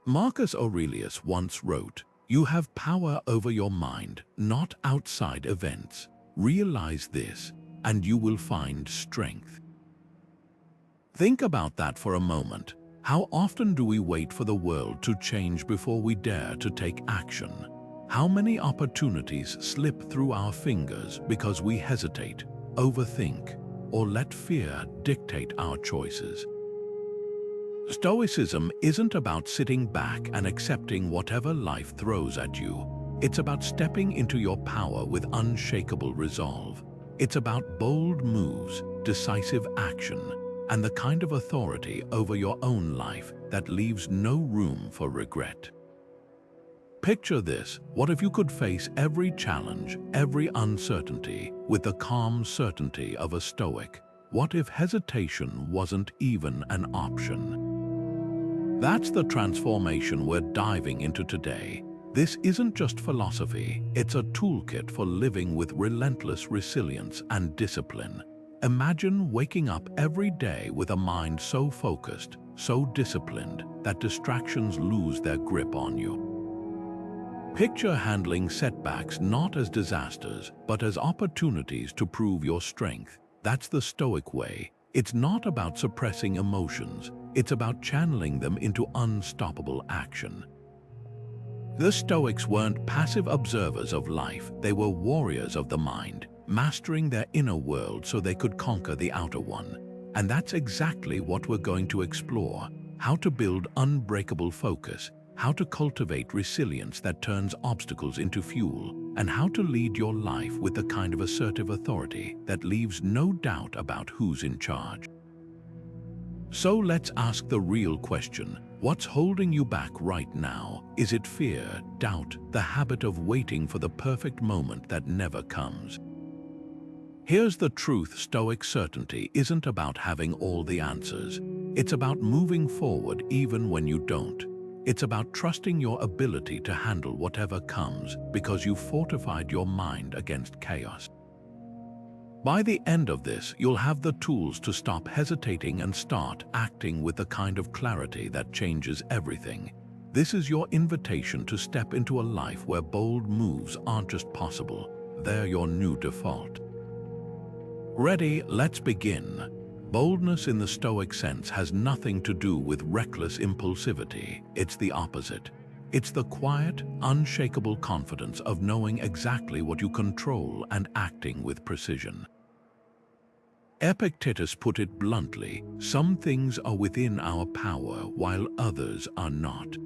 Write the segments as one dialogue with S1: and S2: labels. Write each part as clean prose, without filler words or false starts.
S1: Marcus Aurelius once wrote, "You have power over your mind, not outside events. Realize this, and you will find strength." Think about that for a moment. How often do we wait for the world to change before we dare to take action? How many opportunities slip through our fingers because we hesitate, overthink, or let fear dictate our choices? Stoicism isn't about sitting back and accepting whatever life throws at you. It's about stepping into your power with unshakable resolve. It's about bold moves, decisive action, and the kind of authority over your own life that leaves no room for regret. Picture this: what if you could face every challenge, every uncertainty, with the calm certainty of a Stoic? What if hesitation wasn't even an option? That's the transformation we're diving into today. This isn't just philosophy, it's a toolkit for living with relentless resilience and discipline. Imagine waking up every day with a mind so focused, so disciplined, that distractions lose their grip on you. Picture handling setbacks not as disasters, but as opportunities to prove your strength. That's the Stoic way. It's not about suppressing emotions, it's about channeling them into unstoppable action. The Stoics weren't passive observers of life, they were warriors of the mind, mastering their inner world so they could conquer the outer one. And that's exactly what we're going to explore: how to build unbreakable focus, how to cultivate resilience that turns obstacles into fuel, and how to lead your life with the kind of assertive authority that leaves no doubt about who's in charge. So let's ask the real question: what's holding you back right now? Is it fear, doubt, the habit of waiting for the perfect moment that never comes? Here's the truth: Stoic certainty isn't about having all the answers. It's about moving forward even when you don't. It's about trusting your ability to handle whatever comes because you've fortified your mind against chaos. By the end of this, you'll have the tools to stop hesitating and start acting with the kind of clarity that changes everything. This is your invitation to step into a life where bold moves aren't just possible, they're your new default. Ready? Let's begin. Boldness in the Stoic sense has nothing to do with reckless impulsivity. It's the opposite. It's the quiet, unshakable confidence of knowing exactly what you control and acting with precision. Epictetus put it bluntly: some things are within our power while others are not.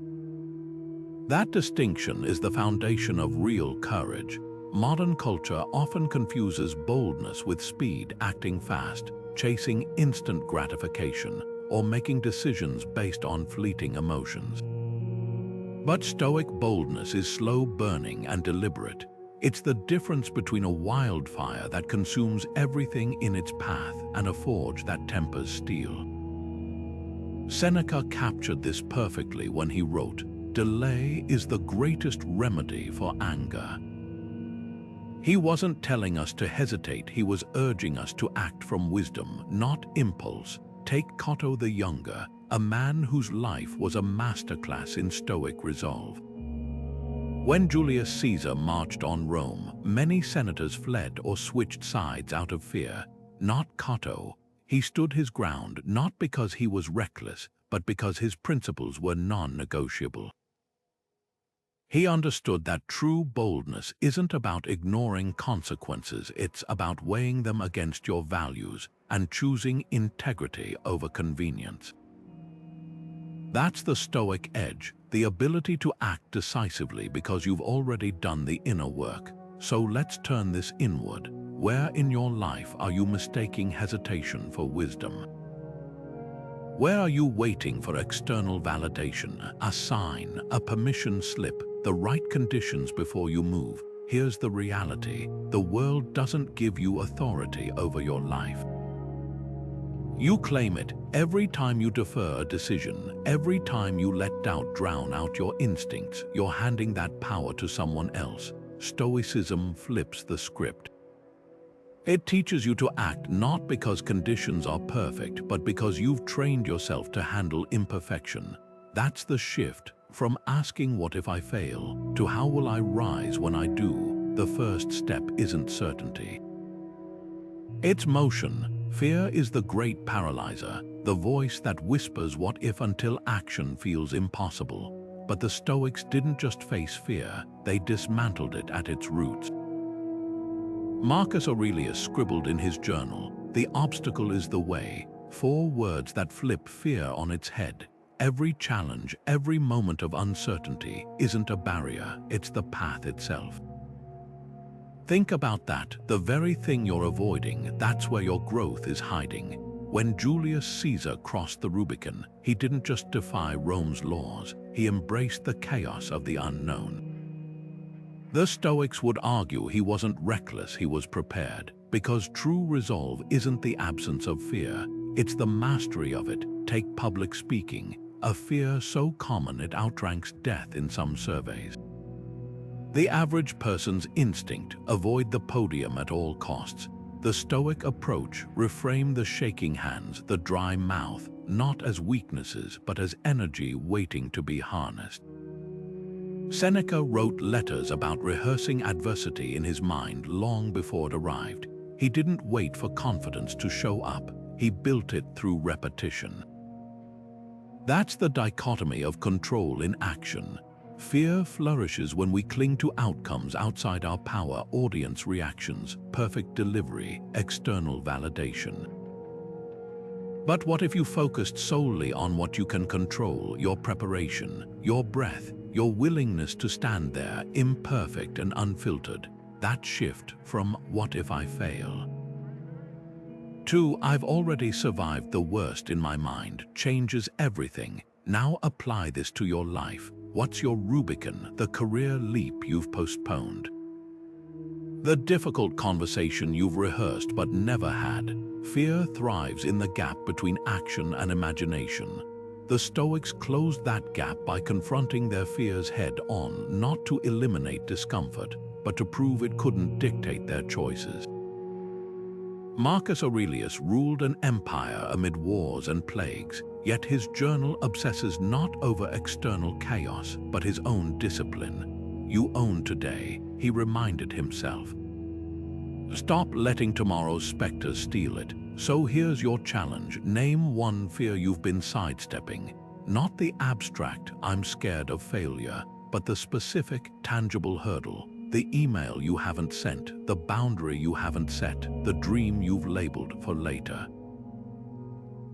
S1: That distinction is the foundation of real courage. Modern culture often confuses boldness with speed, acting fast, chasing instant gratification, or making decisions based on fleeting emotions. But Stoic boldness is slow burning and deliberate. It's the difference between a wildfire that consumes everything in its path and a forge that tempers steel. Seneca captured this perfectly when he wrote, "Delay is the greatest remedy for anger." He wasn't telling us to hesitate, he was urging us to act from wisdom, not impulse. Take Cato the Younger, a man whose life was a masterclass in Stoic resolve. When Julius Caesar marched on Rome, many senators fled or switched sides out of fear. Not Cato. He stood his ground not because he was reckless, but because his principles were non-negotiable. He understood that true boldness isn't about ignoring consequences, it's about weighing them against your values and choosing integrity over convenience. That's the Stoic edge, the ability to act decisively because you've already done the inner work. So let's turn this inward. Where in your life are you mistaking hesitation for wisdom? Where are you waiting for external validation, a sign, a permission slip, the right conditions before you move? Here's the reality: the world doesn't give you authority over your life. You claim it every time you defer a decision, every time you let doubt drown out your instincts. You're handing that power to someone else. Stoicism flips the script. It teaches you to act not because conditions are perfect, but because you've trained yourself to handle imperfection. That's the shift: From asking what if I fail to how will I rise when I do, the first step isn't certainty. It's motion. Fear is the great paralyzer, the voice that whispers what if until action feels impossible. But the Stoics didn't just face fear, they dismantled it at its roots. Marcus Aurelius scribbled in his journal, "The obstacle is the way," 4 words that flip fear on its head. Every challenge, every moment of uncertainty isn't a barrier, it's the path itself. Think about that, the very thing you're avoiding, that's where your growth is hiding. When Julius Caesar crossed the Rubicon, he didn't just defy Rome's laws, he embraced the chaos of the unknown. The Stoics would argue he wasn't reckless, he was prepared, because true resolve isn't the absence of fear, it's the mastery of it. Take public speaking, a fear so common it outranks death in some surveys. The average person's instinct, avoid the podium at all costs. The Stoic approach, reframe the shaking hands, the dry mouth, not as weaknesses but as energy waiting to be harnessed. Seneca wrote letters about rehearsing adversity in his mind long before it arrived. He didn't wait for confidence to show up, he built it through repetition. That's the dichotomy of control in action. Fear flourishes when we cling to outcomes outside our power, audience reactions, perfect delivery, external validation. But what if you focused solely on what you can control, your preparation, your breath, your willingness to stand there, imperfect and unfiltered? That shift from "what if I fail" to "I've already survived the worst in my mind" changes everything. Now apply this to your life. What's your Rubicon, the career leap you've postponed? The difficult conversation you've rehearsed but never had? Fear thrives in the gap between action and imagination. The Stoics closed that gap by confronting their fears head-on, not to eliminate discomfort, but to prove it couldn't dictate their choices. Marcus Aurelius ruled an empire amid wars and plagues, yet his journal obsesses not over external chaos, but his own discipline. "You own today," he reminded himself. Stop letting tomorrow's specters steal it. So here's your challenge. Name one fear you've been sidestepping. Not the abstract, "I'm scared of failure," but the specific, tangible hurdle. The email you haven't sent, the boundary you haven't set, the dream you've labeled for later.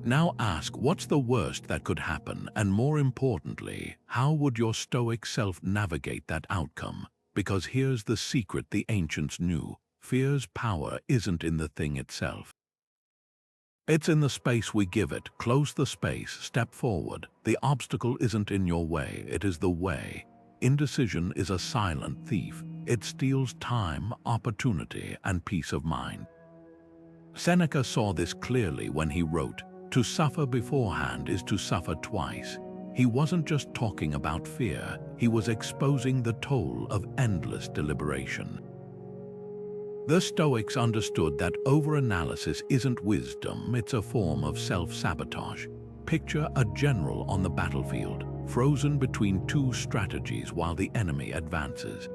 S1: Now ask, what's the worst that could happen? And more importantly, how would your Stoic self navigate that outcome? Because here's the secret the ancients knew. Fear's power isn't in the thing itself. It's in the space we give it. Close the space, step forward. The obstacle isn't in your way, it is the way. Indecision is a silent thief. It steals time, opportunity, and peace of mind. Seneca saw this clearly when he wrote, "To suffer beforehand is to suffer twice." He wasn't just talking about fear, he was exposing the toll of endless deliberation. The Stoics understood that overanalysis isn't wisdom, it's a form of self-sabotage. Picture a general on the battlefield, frozen between 2 strategies while the enemy advances.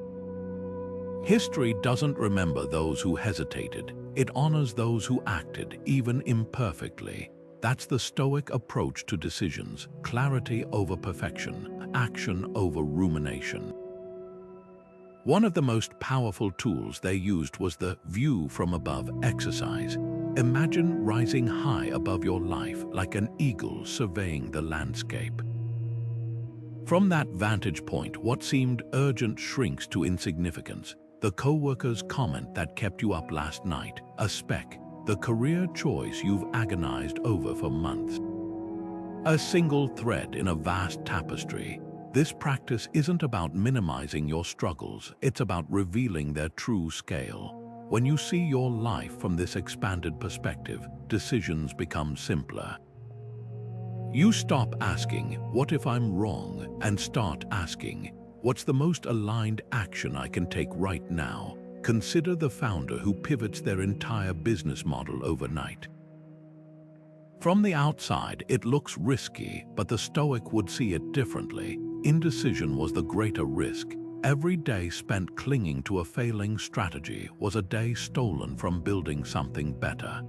S1: History doesn't remember those who hesitated, it honors those who acted, even imperfectly. That's the Stoic approach to decisions: clarity over perfection, action over rumination. One of the most powerful tools they used was the view from above exercise. Imagine rising high above your life like an eagle surveying the landscape. From that vantage point, what seemed urgent shrinks to insignificance. The co-worker's comment that kept you up last night, a speck. The career choice you've agonized over for months. A single thread in a vast tapestry. This practice isn't about minimizing your struggles, it's about revealing their true scale. When you see your life from this expanded perspective, decisions become simpler. You stop asking, "What if I'm wrong?" and start asking, "What's the most aligned action I can take right now?" Consider the founder who pivots their entire business model overnight. From the outside, it looks risky, but the Stoic would see it differently. Indecision was the greater risk. Every day spent clinging to a failing strategy was a day stolen from building something better.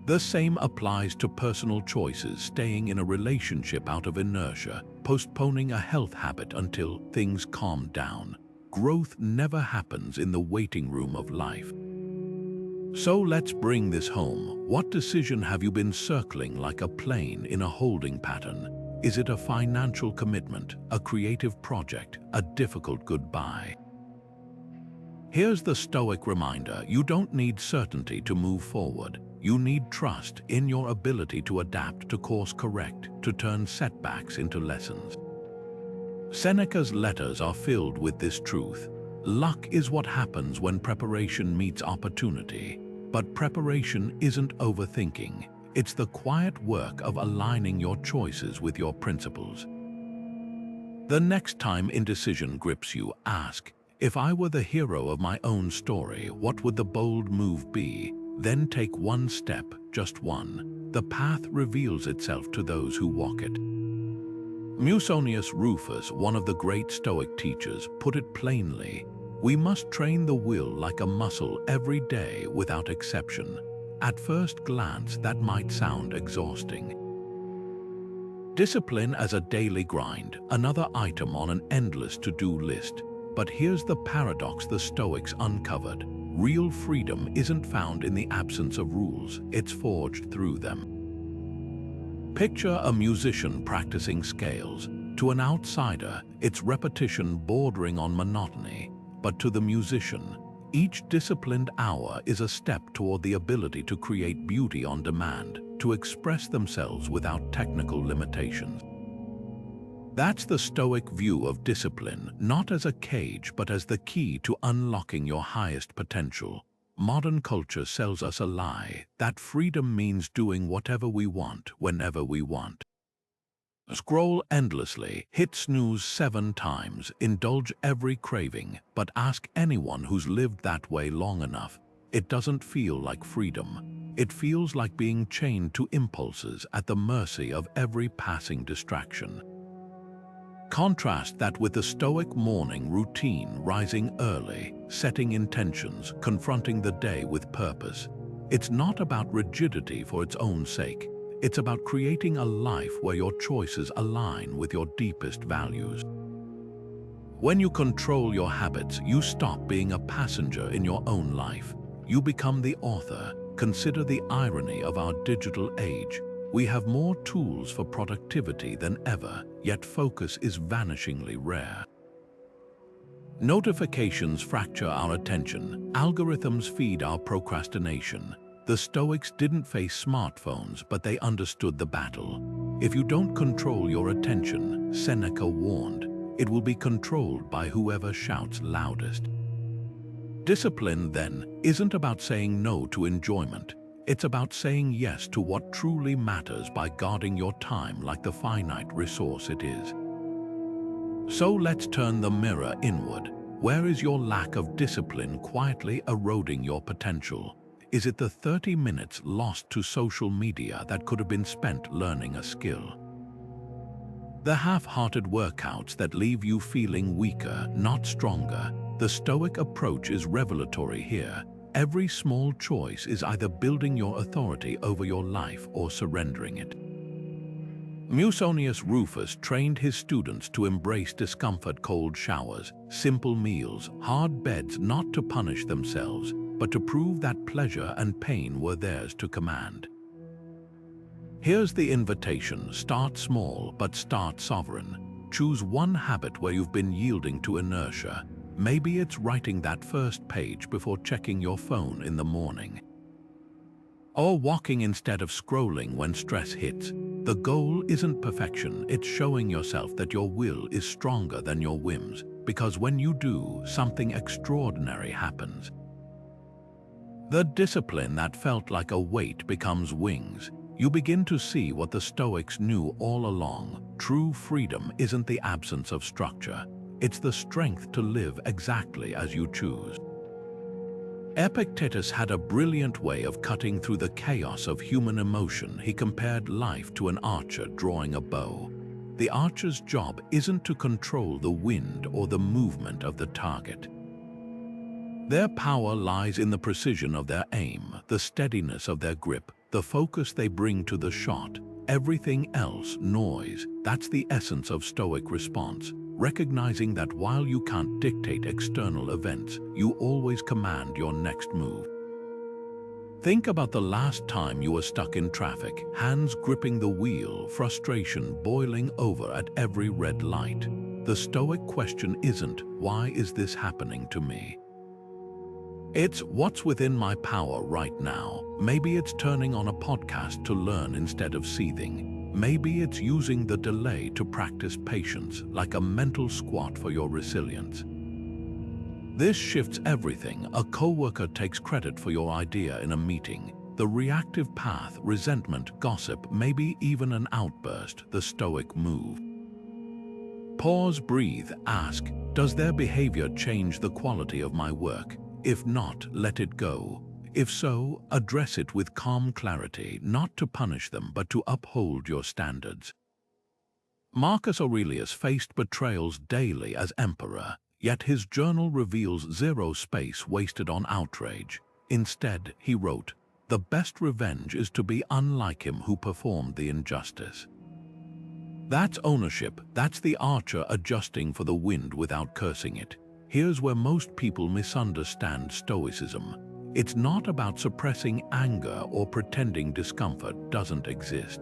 S1: The same applies to personal choices, staying in a relationship out of inertia, postponing a health habit until things calm down. Growth never happens in the waiting room of life. So let's bring this home. What decision have you been circling like a plane in a holding pattern? Is it a financial commitment, a creative project, a difficult goodbye? Here's the Stoic reminder: you don't need certainty to move forward. You need trust in your ability to adapt, to course correct, to turn setbacks into lessons. Seneca's letters are filled with this truth. Luck is what happens when preparation meets opportunity. But preparation isn't overthinking. It's the quiet work of aligning your choices with your principles. The next time indecision grips you, ask, if I were the hero of my own story, what would the bold move be? Then take one step, just one. The path reveals itself to those who walk it. Musonius Rufus, one of the great Stoic teachers, put it plainly: we must train the will like a muscle every day without exception. At first glance, that might sound exhausting. Discipline as a daily grind, another item on an endless to-do list. But here's the paradox the Stoics uncovered. Real freedom isn't found in the absence of rules, it's forged through them. Picture a musician practicing scales. To an outsider, it's repetition bordering on monotony. But to the musician, each disciplined hour is a step toward the ability to create beauty on demand, to express themselves without technical limitations. That's the Stoic view of discipline, not as a cage, but as the key to unlocking your highest potential. Modern culture sells us a lie, that freedom means doing whatever we want, whenever we want. Scroll endlessly, hit snooze 7 times, indulge every craving, but ask anyone who's lived that way long enough. It doesn't feel like freedom. It feels like being chained to impulses at the mercy of every passing distraction. Contrast that with the Stoic morning routine: rising early, setting intentions, confronting the day with purpose. It's not about rigidity for its own sake. It's about creating a life where your choices align with your deepest values. When you control your habits, you stop being a passenger in your own life. You become the author. Consider the irony of our digital age. We have more tools for productivity than ever, yet focus is vanishingly rare. Notifications fracture our attention. Algorithms feed our procrastination. The Stoics didn't face smartphones, but they understood the battle. If you don't control your attention, Seneca warned, it will be controlled by whoever shouts loudest. Discipline, then, isn't about saying no to enjoyment. It's about saying yes to what truly matters by guarding your time like the finite resource it is. So let's turn the mirror inward. Where is your lack of discipline quietly eroding your potential? Is it the 30 minutes lost to social media that could have been spent learning a skill? The half-hearted workouts that leave you feeling weaker, not stronger? The Stoic approach is revelatory here. Every small choice is either building your authority over your life or surrendering it. Musonius Rufus trained his students to embrace discomfort: cold showers, simple meals, hard beds, not to punish themselves, but to prove that pleasure and pain were theirs to command. Here's the invitation: start small, but start sovereign. Choose one habit where you've been yielding to inertia. Maybe it's writing that first page before checking your phone in the morning. Or walking instead of scrolling when stress hits. The goal isn't perfection, it's showing yourself that your will is stronger than your whims, because when you do, something extraordinary happens. The discipline that felt like a weight becomes wings. You begin to see what the Stoics knew all along. True freedom isn't the absence of structure. It's the strength to live exactly as you choose. Epictetus had a brilliant way of cutting through the chaos of human emotion. He compared life to an archer drawing a bow. The archer's job isn't to control the wind or the movement of the target. Their power lies in the precision of their aim, the steadiness of their grip, the focus they bring to the shot. Everything else, noise. That's the essence of Stoic response, recognizing that while you can't dictate external events, you always command your next move. Think about the last time you were stuck in traffic, hands gripping the wheel, frustration boiling over at every red light. The Stoic question isn't, "Why is this happening to me?" It's, "What's within my power right now?" Maybe it's turning on a podcast to learn instead of seething. Maybe it's using the delay to practice patience, like a mental squat for your resilience. This shifts everything. A coworker takes credit for your idea in a meeting. The reactive path, resentment, gossip, maybe even an outburst, the Stoic move. Pause, breathe, ask, does their behavior change the quality of my work? If not, let it go. If so, address it with calm clarity, not to punish them, but to uphold your standards. Marcus Aurelius faced betrayals daily as emperor, yet his journal reveals zero space wasted on outrage. Instead, he wrote, "The best revenge is to be unlike him who performed the injustice." That's ownership. That's the archer adjusting for the wind without cursing it. Here's where most people misunderstand Stoicism. It's not about suppressing anger or pretending discomfort doesn't exist.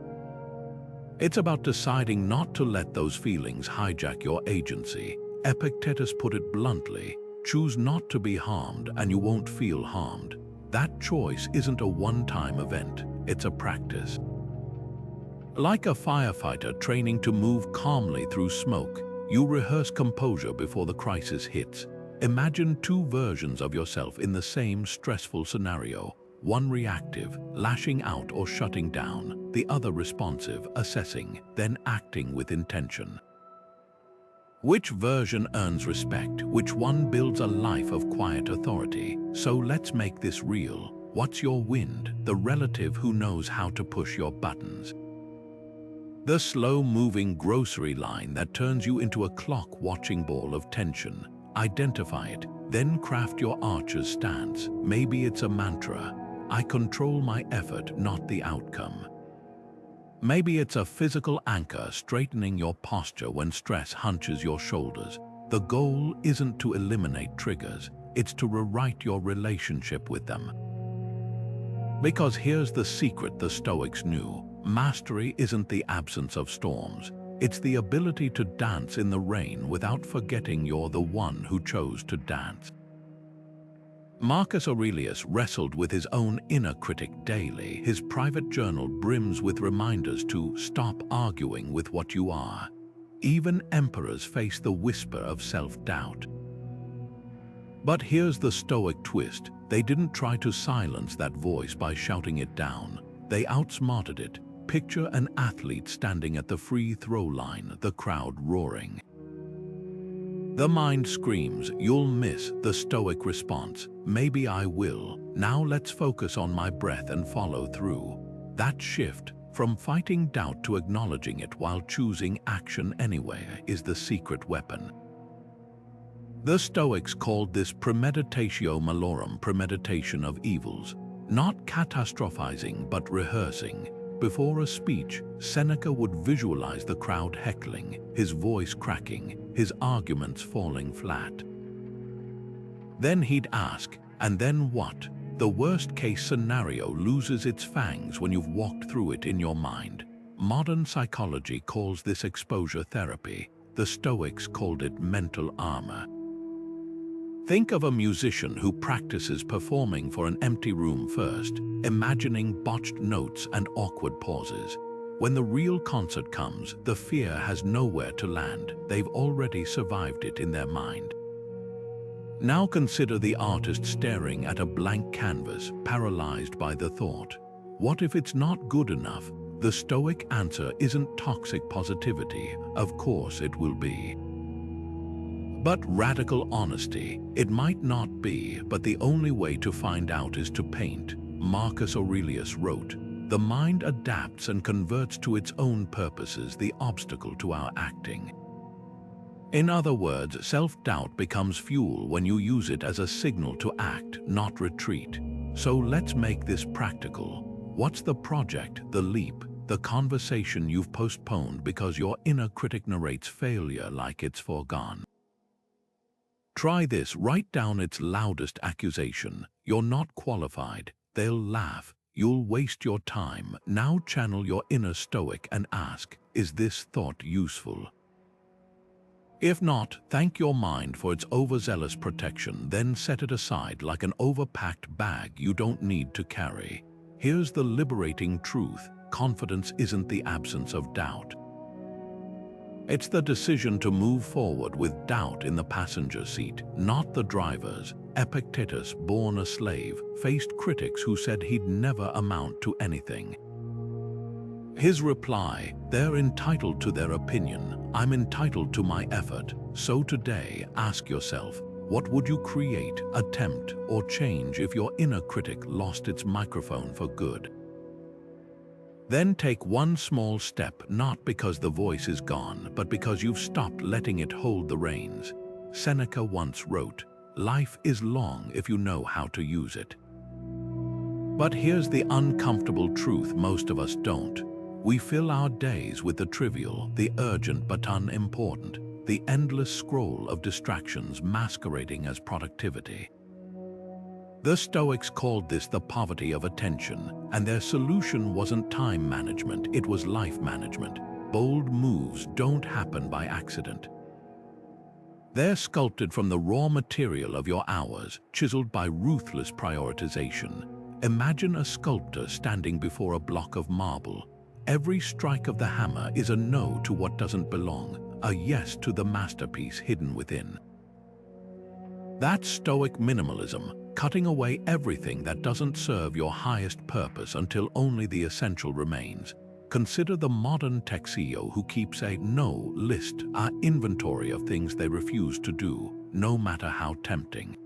S1: It's about deciding not to let those feelings hijack your agency. Epictetus put it bluntly, choose not to be harmed and you won't feel harmed. That choice isn't a one-time event, it's a practice. Like a firefighter training to move calmly through smoke, you rehearse composure before the crisis hits. Imagine two versions of yourself in the same stressful scenario, one reactive, lashing out or shutting down, the other responsive, assessing, then acting with intention. Which version earns respect? Which one builds a life of quiet authority? So let's make this real. What's your wind, the relative who knows how to push your buttons? The slow-moving grocery line that turns you into a clock-watching ball of tension. Identify it, then craft your archer's stance. Maybe it's a mantra. I control my effort, not the outcome. Maybe it's a physical anchor straightening your posture when stress hunches your shoulders. The goal isn't to eliminate triggers, it's to rewrite your relationship with them. Because here's the secret the Stoics knew. Mastery isn't the absence of storms. It's the ability to dance in the rain without forgetting you're the one who chose to dance. Marcus Aurelius wrestled with his own inner critic daily. His private journal brims with reminders to stop arguing with what you are. Even emperors face the whisper of self-doubt. But here's the Stoic twist. They didn't try to silence that voice by shouting it down. They outsmarted it. Picture an athlete standing at the free throw line, the crowd roaring. The mind screams, "You'll miss." The Stoic response, "Maybe I will. Now let's focus on my breath and follow through." That shift, from fighting doubt to acknowledging it while choosing action anyway, is the secret weapon. The Stoics called this premeditatio malorum, premeditation of evils, not catastrophizing but rehearsing. Before a speech, Seneca would visualize the crowd heckling, his voice cracking, his arguments falling flat. Then he'd ask, and then what? The worst-case scenario loses its fangs when you've walked through it in your mind. Modern psychology calls this exposure therapy. The Stoics called it mental armor. Think of a musician who practices performing for an empty room first, imagining botched notes and awkward pauses. When the real concert comes, the fear has nowhere to land. They've already survived it in their mind. Now consider the artist staring at a blank canvas, paralyzed by the thought, what if it's not good enough? The Stoic answer isn't toxic positivity. Of course it will be. But radical honesty, it might not be, but the only way to find out is to paint. Marcus Aurelius wrote, "The mind adapts and converts to its own purposes the obstacle to our acting." In other words, self-doubt becomes fuel when you use it as a signal to act, not retreat. So let's make this practical. What's the project, the leap, the conversation you've postponed because your inner critic narrates failure like it's foregone? Try this. Write down its loudest accusation. "You're not qualified. They'll laugh. You'll waste your time." Now channel your inner stoic and ask, is this thought useful? If not, thank your mind for its overzealous protection, then set it aside like an overpacked bag you don't need to carry. Here's the liberating truth: confidence isn't the absence of doubt. It's the decision to move forward with doubt in the passenger seat, not the driver's. Epictetus, born a slave, faced critics who said he'd never amount to anything. His reply, "They're entitled to their opinion. I'm entitled to my effort." So today, ask yourself, what would you create, attempt, or change if your inner critic lost its microphone for good? Then take one small step, not because the voice is gone, but because you've stopped letting it hold the reins. Seneca once wrote, "Life is long if you know how to use it." But here's the uncomfortable truth most of us don't. We fill our days with the trivial, the urgent but unimportant, the endless scroll of distractions masquerading as productivity. The Stoics called this the poverty of attention, and their solution wasn't time management, it was life management. Bold moves don't happen by accident. They're sculpted from the raw material of your hours, chiseled by ruthless prioritization. Imagine a sculptor standing before a block of marble. Every strike of the hammer is a no to what doesn't belong, a yes to the masterpiece hidden within. That's Stoic minimalism, cutting away everything that doesn't serve your highest purpose until only the essential remains. Consider the modern tech CEO who keeps a no list, an inventory of things they refuse to do, no matter how tempting.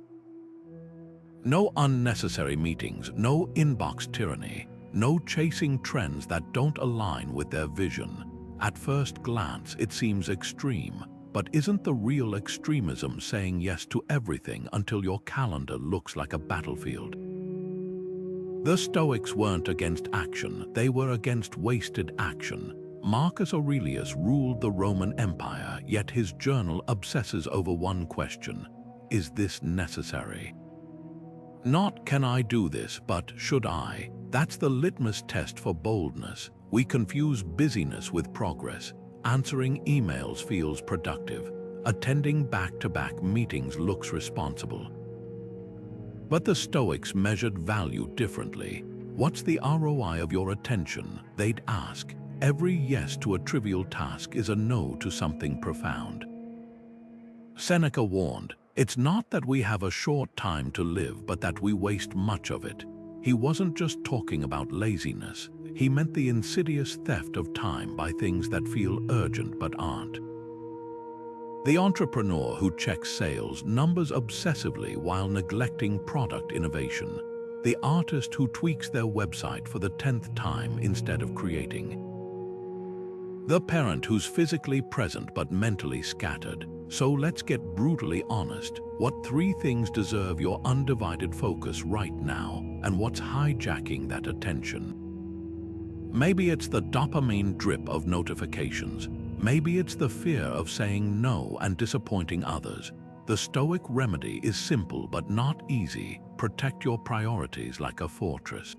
S1: No unnecessary meetings, no inbox tyranny, no chasing trends that don't align with their vision. At first glance, it seems extreme, but isn't the real extremism saying yes to everything until your calendar looks like a battlefield? The Stoics weren't against action, they were against wasted action. Marcus Aurelius ruled the Roman Empire, yet his journal obsesses over one question: is this necessary? Not can I do this, but should I? That's the litmus test for boldness. We confuse busyness with progress. Answering emails feels productive. Attending back-to-back meetings looks responsible. But the Stoics measured value differently. What's the ROI of your attention? They'd ask. Every yes to a trivial task is a no to something profound. Seneca warned, "It's not that we have a short time to live, but that we waste much of it." He wasn't just talking about laziness. He meant the insidious theft of time by things that feel urgent but aren't. The entrepreneur who checks sales numbers obsessively while neglecting product innovation. The artist who tweaks their website for the 10th time instead of creating. The parent who's physically present but mentally scattered. So let's get brutally honest. What 3 things deserve your undivided focus right now, and what's hijacking that attention? Maybe it's the dopamine drip of notifications. Maybe it's the fear of saying no and disappointing others. The Stoic remedy is simple but not easy. Protect your priorities like a fortress.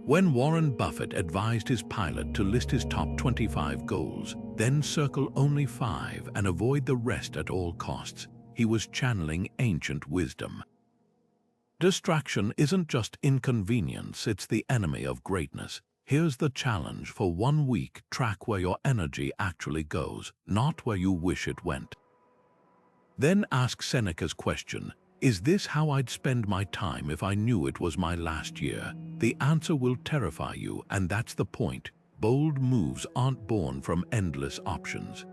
S1: When Warren Buffett advised his pilot to list his top 25 goals, then circle only 5 and avoid the rest at all costs, he was channeling ancient wisdom. Distraction isn't just inconvenience, it's the enemy of greatness. Here's the challenge: for 1 week, track where your energy actually goes, not where you wish it went. Then ask Seneca's question: is this how I'd spend my time if I knew it was my last year? The answer will terrify you, and that's the point. Bold moves aren't born from endless options.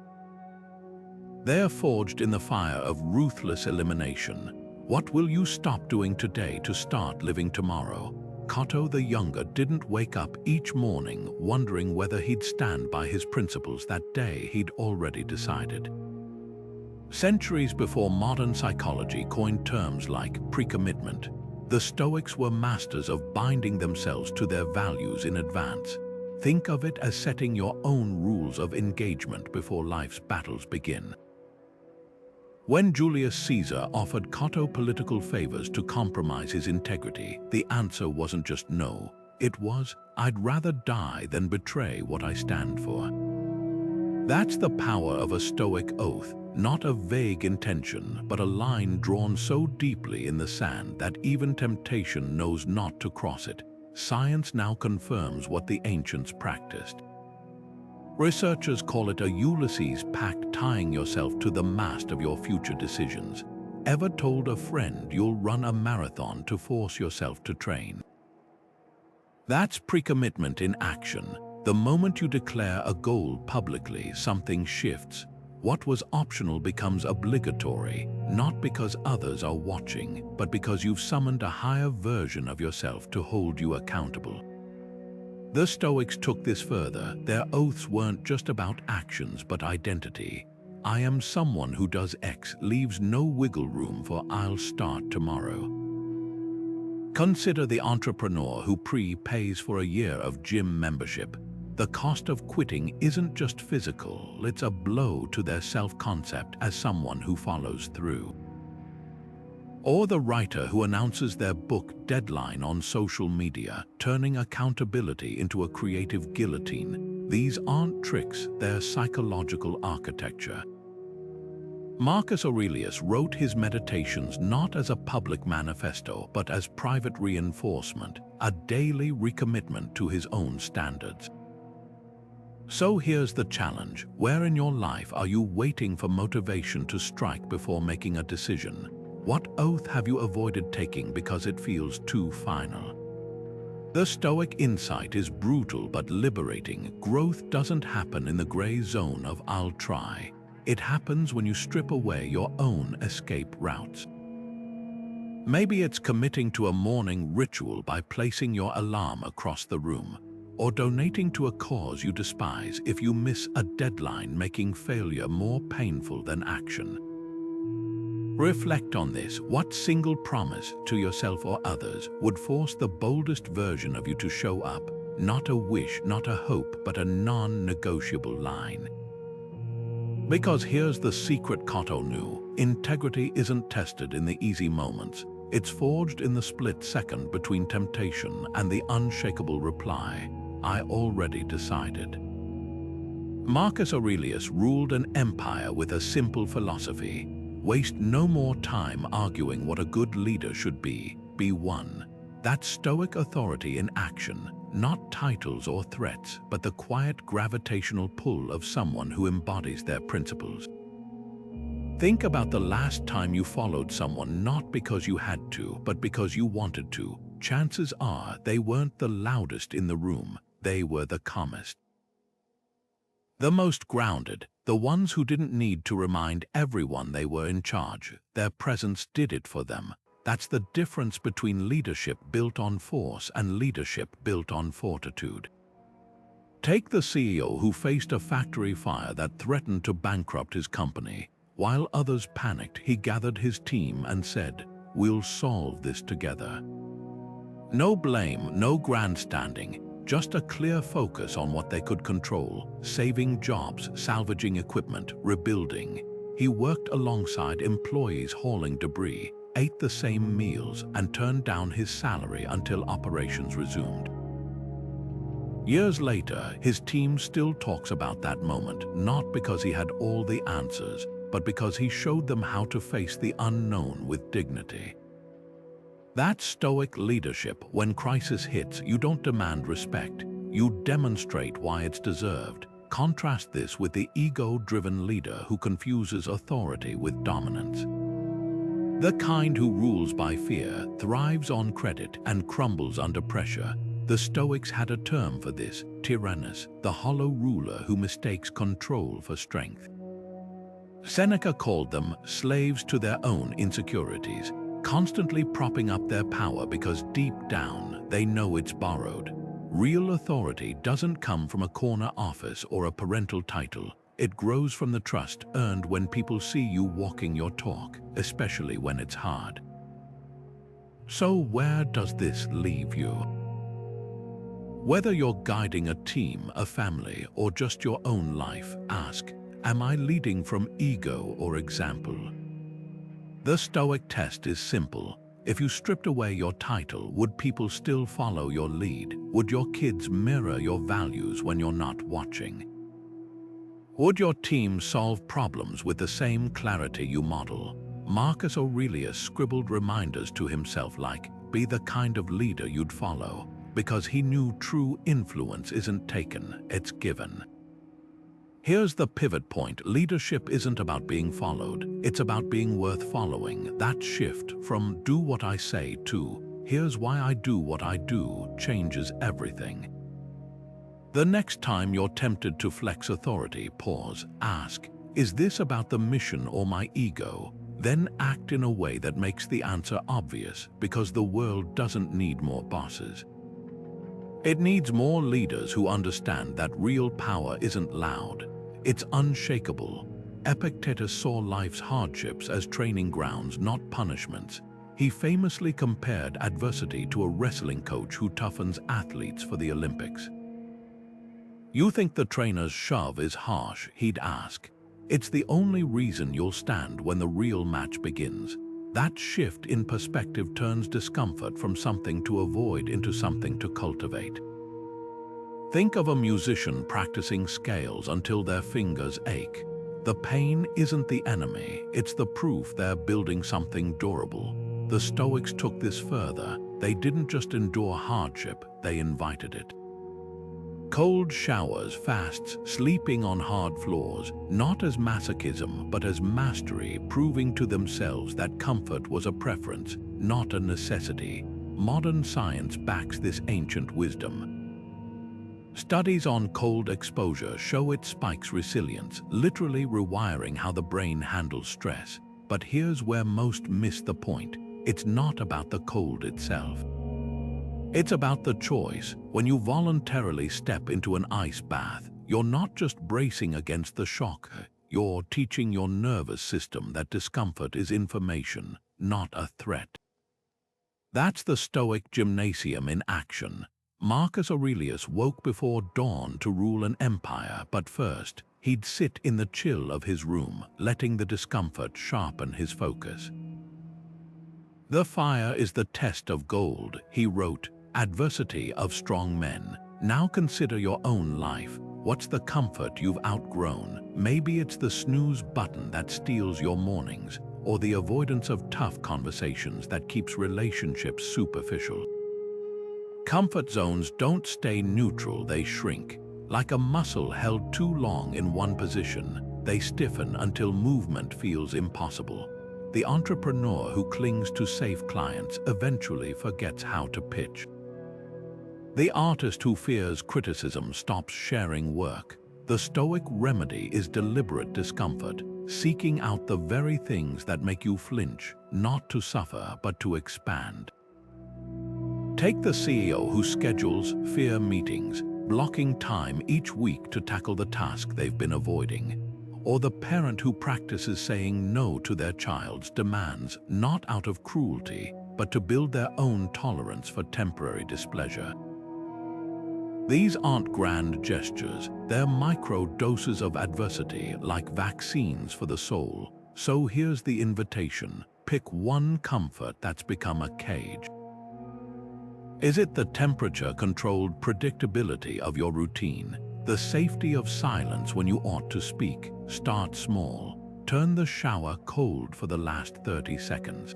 S1: They are forged in the fire of ruthless elimination. What will you stop doing today to start living tomorrow? Cotto the Younger didn't wake up each morning wondering whether he'd stand by his principles that day. He'd already decided. Centuries before modern psychology coined terms like pre-commitment, the Stoics were masters of binding themselves to their values in advance. Think of it as setting your own rules of engagement before life's battles begin. When Julius Caesar offered Cotto political favors to compromise his integrity, the answer wasn't just no. It was, "I'd rather die than betray what I stand for." That's the power of a Stoic oath, not a vague intention, but a line drawn so deeply in the sand that even temptation knows not to cross it. Science now confirms what the ancients practiced. Researchers call it a Ulysses pact, tying yourself to the mast of your future decisions. Ever told a friend you'll run a marathon to force yourself to train? That's pre-commitment in action. The moment you declare a goal publicly, something shifts. What was optional becomes obligatory, not because others are watching, but because you've summoned a higher version of yourself to hold you accountable. The Stoics took this further. Their oaths weren't just about actions, but identity. I am someone who does X, leaves no wiggle room for I'll start tomorrow. Consider the entrepreneur who pays for a year of gym membership. The cost of quitting isn't just physical, it's a blow to their self-concept as someone who follows through. Or the writer who announces their book deadline on social media, turning accountability into a creative guillotine. These aren't tricks, they're psychological architecture. Marcus Aurelius wrote his Meditations not as a public manifesto, but as private reinforcement, a daily recommitment to his own standards. So here's the challenge. Where in your life are you waiting for motivation to strike before making a decision? What oath have you avoided taking because it feels too final? The Stoic insight is brutal but liberating. Growth doesn't happen in the gray zone of "I'll try." It happens when you strip away your own escape routes. Maybe it's committing to a morning ritual by placing your alarm across the room, or donating to a cause you despise if you miss a deadline, making failure more painful than action. Reflect on this. What single promise to yourself or others would force the boldest version of you to show up? Not a wish, not a hope, but a non-negotiable line. Because here's the secret Cotto knew. Integrity isn't tested in the easy moments. It's forged in the split second between temptation and the unshakable reply, "I already decided." Marcus Aurelius ruled an empire with a simple philosophy. Waste no more time arguing what a good leader should be. Be one. That's Stoic authority in action, not titles or threats, but the quiet gravitational pull of someone who embodies their principles. Think about the last time you followed someone not because you had to, but because you wanted to. Chances are they weren't the loudest in the room, they were the calmest. The most grounded, the ones who didn't need to remind everyone they were in charge. Their presence did it for them. That's the difference between leadership built on force and leadership built on fortitude. Take the CEO who faced a factory fire that threatened to bankrupt his company. While others panicked, he gathered his team and said, "We'll solve this together." No blame, no grandstanding. Just a clear focus on what they could control, saving jobs, salvaging equipment, rebuilding. He worked alongside employees hauling debris, ate the same meals, and turned down his salary until operations resumed. Years later, his team still talks about that moment, not because he had all the answers, but because he showed them how to face the unknown with dignity. That's Stoic leadership. When crisis hits, you don't demand respect. You demonstrate why it's deserved. Contrast this with the ego-driven leader who confuses authority with dominance. The kind who rules by fear, thrives on credit, and crumbles under pressure. The Stoics had a term for this: tyrannus, the hollow ruler who mistakes control for strength. Seneca called them slaves to their own insecurities, constantly propping up their power because deep down they know it's borrowed. Real authority doesn't come from a corner office or a parental title. It grows from the trust earned when people see you walking your talk, especially when it's hard. So where does this leave you? Whether you're guiding a team, a family, or just your own life, ask, am I leading from ego or example? The Stoic test is simple. If you stripped away your title, would people still follow your lead? Would your kids mirror your values when you're not watching? Would your team solve problems with the same clarity you model? Marcus Aurelius scribbled reminders to himself like, be the kind of leader you'd follow, because he knew true influence isn't taken, it's given. Here's the pivot point. Leadership isn't about being followed, it's about being worth following. That shift from do what I say to here's why I do what I do changes everything. The next time you're tempted to flex authority, pause, ask, is this about the mission or my ego? Then act in a way that makes the answer obvious, because the world doesn't need more bosses. It needs more leaders who understand that real power isn't loud, it's unshakable. Epictetus saw life's hardships as training grounds, not punishments. He famously compared adversity to a wrestling coach who toughens athletes for the Olympics. You think the trainer's shove is harsh, he'd ask. It's the only reason you'll stand when the real match begins. That shift in perspective turns discomfort from something to avoid into something to cultivate. Think of a musician practicing scales until their fingers ache. The pain isn't the enemy, it's the proof they're building something durable. The Stoics took this further. They didn't just endure hardship, they invited it. Cold showers, fasts, sleeping on hard floors, not as masochism but as mastery, proving to themselves that comfort was a preference, not a necessity. Modern science backs this ancient wisdom. Studies on cold exposure show it spikes resilience, literally rewiring how the brain handles stress. But here's where most miss the point. It's not about the cold itself. It's about the choice. When you voluntarily step into an ice bath, you're not just bracing against the shock, you're teaching your nervous system that discomfort is information, not a threat. That's the Stoic gymnasium in action. Marcus Aurelius woke before dawn to rule an empire, but first, he'd sit in the chill of his room, letting the discomfort sharpen his focus. The fire is the test of gold, he wrote, adversity of strong men. Now consider your own life. What's the comfort you've outgrown? Maybe it's the snooze button that steals your mornings, or the avoidance of tough conversations that keeps relationships superficial. Comfort zones don't stay neutral, they shrink. Like a muscle held too long in one position, they stiffen until movement feels impossible. The entrepreneur who clings to safe clients eventually forgets how to pitch. The artist who fears criticism stops sharing work. The Stoic remedy is deliberate discomfort, seeking out the very things that make you flinch, not to suffer but to expand. Take the CEO who schedules fear meetings, blocking time each week to tackle the task they've been avoiding. Or the parent who practices saying no to their child's demands, not out of cruelty, but to build their own tolerance for temporary displeasure. These aren't grand gestures, they're micro doses of adversity, like vaccines for the soul. So here's the invitation: pick one comfort that's become a cage. Is it the temperature-controlled predictability of your routine? The safety of silence when you ought to speak? Start small. Turn the shower cold for the last 30 seconds.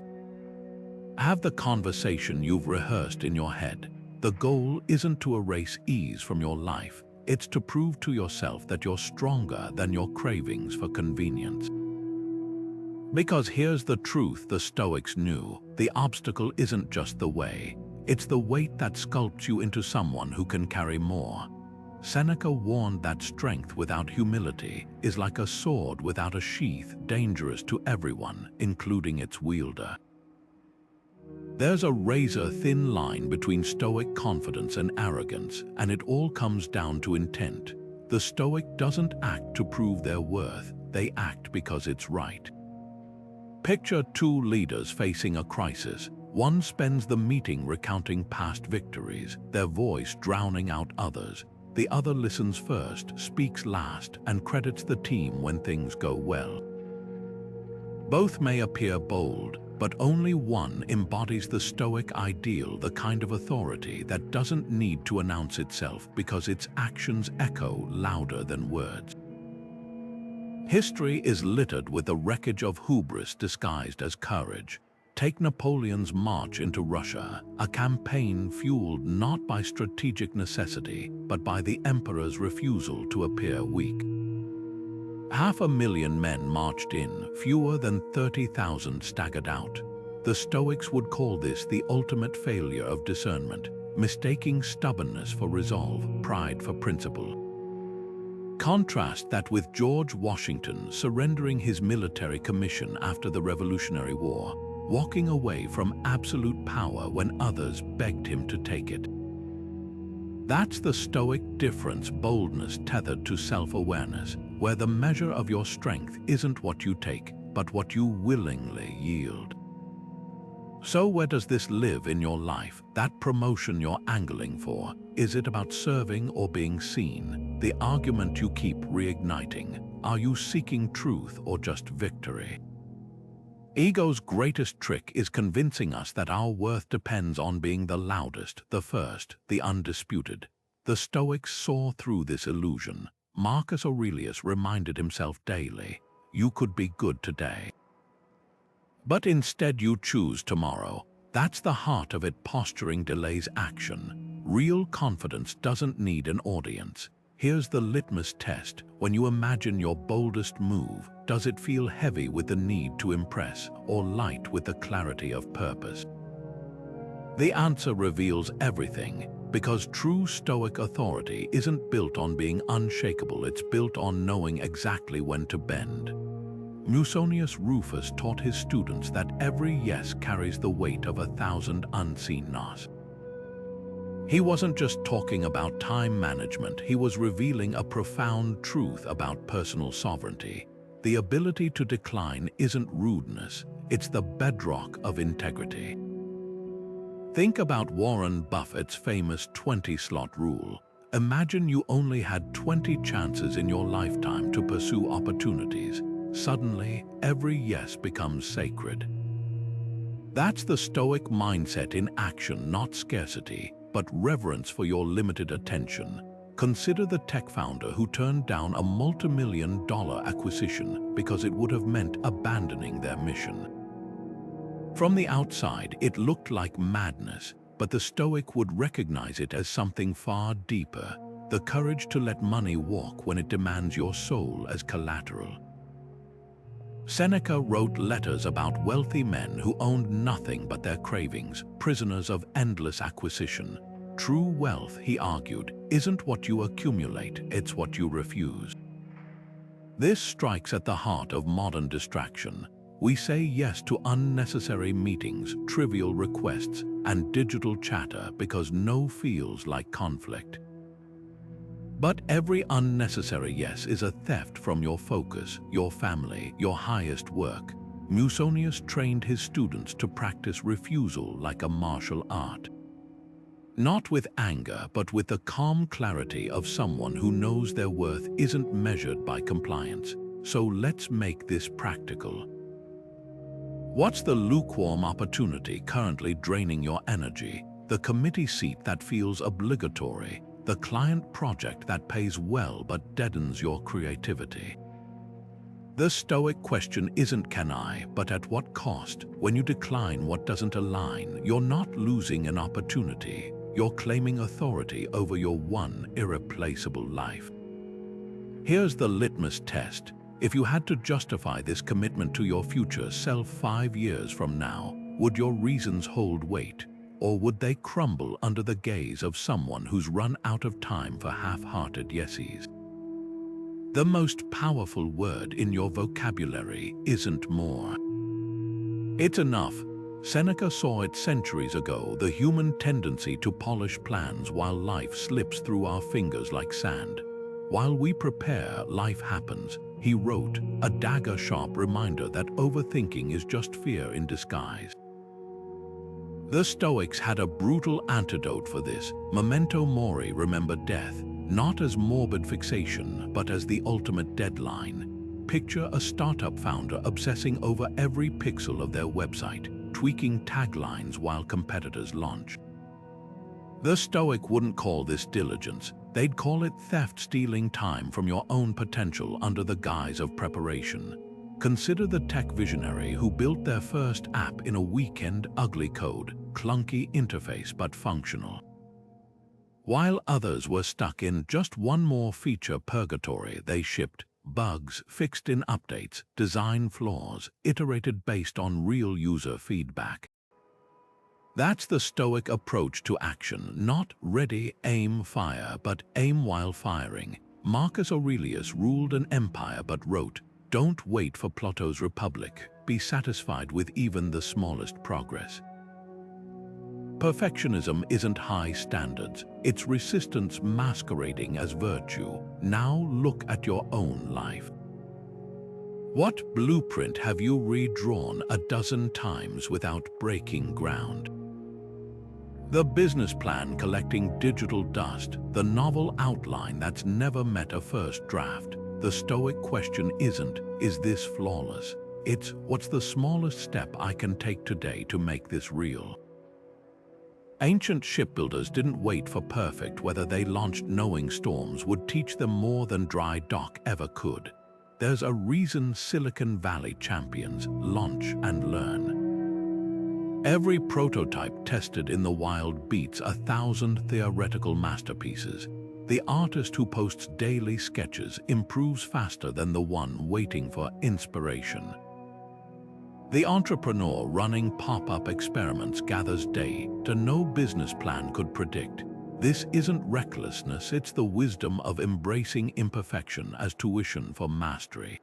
S1: Have the conversation you've rehearsed in your head. The goal isn't to erase ease from your life. It's to prove to yourself that you're stronger than your cravings for convenience. Because here's the truth the Stoics knew: the obstacle isn't just the way. It's the weight that sculpts you into someone who can carry more. Seneca warned that strength without humility is like a sword without a sheath, dangerous to everyone, including its wielder. There's a razor-thin line between Stoic confidence and arrogance, and it all comes down to intent. The Stoic doesn't act to prove their worth, they act because it's right. Picture two leaders facing a crisis. One spends the meeting recounting past victories, their voice drowning out others. The other listens first, speaks last, and credits the team when things go well. Both may appear bold, but only one embodies the Stoic ideal, the kind of authority that doesn't need to announce itself because its actions echo louder than words. History is littered with the wreckage of hubris disguised as courage. Take Napoleon's march into Russia, a campaign fueled not by strategic necessity, but by the emperor's refusal to appear weak. 500,000 men marched in, fewer than 30,000 staggered out. The Stoics would call this the ultimate failure of discernment, mistaking stubbornness for resolve, pride for principle. Contrast that with George Washington surrendering his military commission after the Revolutionary War, walking away from absolute power when others begged him to take it. That's the Stoic difference, boldness tethered to self-awareness, where the measure of your strength isn't what you take, but what you willingly yield. So where does this live in your life, that promotion you're angling for? Is it about serving or being seen? The argument you keep reigniting. Are you seeking truth or just victory? Ego's greatest trick is convincing us that our worth depends on being the loudest, the first, the undisputed. The Stoics saw through this illusion. Marcus Aurelius reminded himself daily, you could be good today, but instead you choose tomorrow. That's the heart of it. Posturing delays action. Real confidence doesn't need an audience. Here's the litmus test. When you imagine your boldest move, does it feel heavy with the need to impress or light with the clarity of purpose? The answer reveals everything, because true Stoic authority isn't built on being unshakable, it's built on knowing exactly when to bend. Musonius Rufus taught his students that every yes carries the weight of 1,000 unseen no's. He wasn't just talking about time management, he was revealing a profound truth about personal sovereignty. The ability to decline isn't rudeness, it's the bedrock of integrity. Think about Warren Buffett's famous 20-slot rule. Imagine you only had 20 chances in your lifetime to pursue opportunities. Suddenly, every yes becomes sacred. That's the Stoic mindset in action, not scarcity, but reverence for your limited attention. Consider the tech founder who turned down a multi-million-dollar acquisition because it would have meant abandoning their mission. From the outside, it looked like madness, but the Stoic would recognize it as something far deeper, the courage to let money walk when it demands your soul as collateral. Seneca wrote letters about wealthy men who owned nothing but their cravings, prisoners of endless acquisition. True wealth, he argued, isn't what you accumulate, it's what you refuse. This strikes at the heart of modern distraction. We say yes to unnecessary meetings, trivial requests, and digital chatter because no feels like conflict. But every unnecessary yes is a theft from your focus, your family, your highest work. Musonius trained his students to practice refusal like a martial art. Not with anger, but with the calm clarity of someone who knows their worth isn't measured by compliance. So let's make this practical. What's the lukewarm opportunity currently draining your energy? The committee seat that feels obligatory? The client project that pays well but deadens your creativity? The Stoic question isn't can I, but at what cost? When you decline what doesn't align, you're not losing an opportunity. You're claiming authority over your one irreplaceable life. Here's the litmus test. If you had to justify this commitment to your future self 5 years from now, would your reasons hold weight? or would they crumble under the gaze of someone who's run out of time for half-hearted yeses? The most powerful word in your vocabulary isn't more. It's enough. Seneca saw it centuries ago, the human tendency to polish plans while life slips through our fingers like sand. While we prepare, life happens. He wrote, a dagger-sharp reminder that overthinking is just fear in disguise. The Stoics had a brutal antidote for this. Memento mori, remember death, not as morbid fixation, but as the ultimate deadline. Picture a startup founder obsessing over every pixel of their website, tweaking taglines while competitors launch. The Stoic wouldn't call this diligence. They'd call it theft, stealing time from your own potential under the guise of preparation. Consider the tech visionary who built their first app in a weekend, ugly code, clunky interface but functional. While others were stuck in just one more feature purgatory, they shipped bugs, fixed in updates, design flaws, iterated based on real user feedback. That's the Stoic approach to action, not ready, aim, fire, but aim while firing. Marcus Aurelius ruled an empire but wrote, "Don't wait for Plato's republic, be satisfied with even the smallest progress." Perfectionism isn't high standards, it's resistance masquerading as virtue. Now look at your own life. What blueprint have you redrawn a dozen times without breaking ground? The business plan collecting digital dust, the novel outline that's never met a first draft. The Stoic question isn't, is this flawless? It's, what's the smallest step I can take today to make this real? Ancient shipbuilders didn't wait for perfect weather. They launched knowing storms would teach them more than dry dock ever could. There's a reason Silicon Valley champions launch and learn. Every prototype tested in the wild beats 1,000 theoretical masterpieces. The artist who posts daily sketches improves faster than the one waiting for inspiration. The entrepreneur running pop-up experiments gathers data no business plan could predict. This isn't recklessness, it's the wisdom of embracing imperfection as tuition for mastery.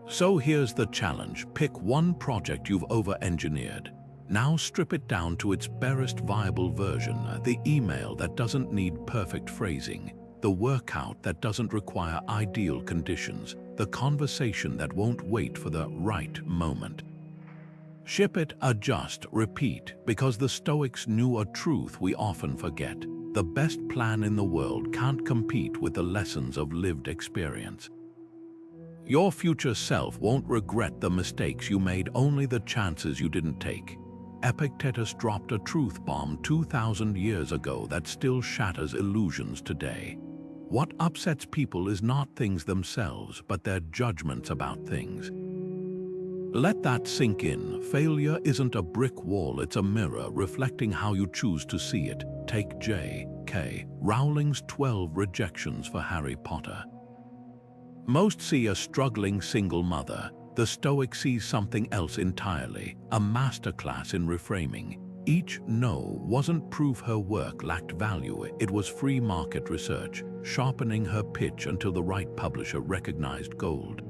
S1: So here's the challenge. Pick one project you've over-engineered. Now strip it down to its barest viable version, the email that doesn't need perfect phrasing, the workout that doesn't require ideal conditions, the conversation that won't wait for the right moment. Ship it, adjust, repeat, because the Stoics knew a truth we often forget. The best plan in the world can't compete with the lessons of lived experience. Your future self won't regret the mistakes you made, only the chances you didn't take. Epictetus dropped a truth bomb 2,000 years ago that still shatters illusions today. What upsets people is not things themselves, but their judgments about things. Let that sink in. Failure isn't a brick wall, it's a mirror reflecting how you choose to see it. Take J.K. Rowling's 12 rejections for Harry Potter. Most see a struggling single mother. The Stoic sees something else entirely, a masterclass in reframing. Each no wasn't proof her work lacked value, it was free market research, sharpening her pitch until the right publisher recognized gold.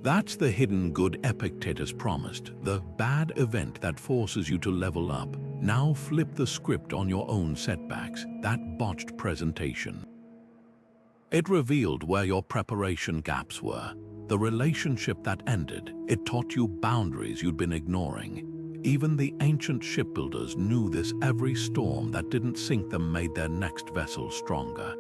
S1: That's the hidden good Epictetus promised, the bad event that forces you to level up. Now flip the script on your own setbacks, that botched presentation. It revealed where your preparation gaps were, the relationship that ended. It taught you boundaries you'd been ignoring. Even the ancient shipbuilders knew this. Every storm that didn't sink them made their next vessel stronger.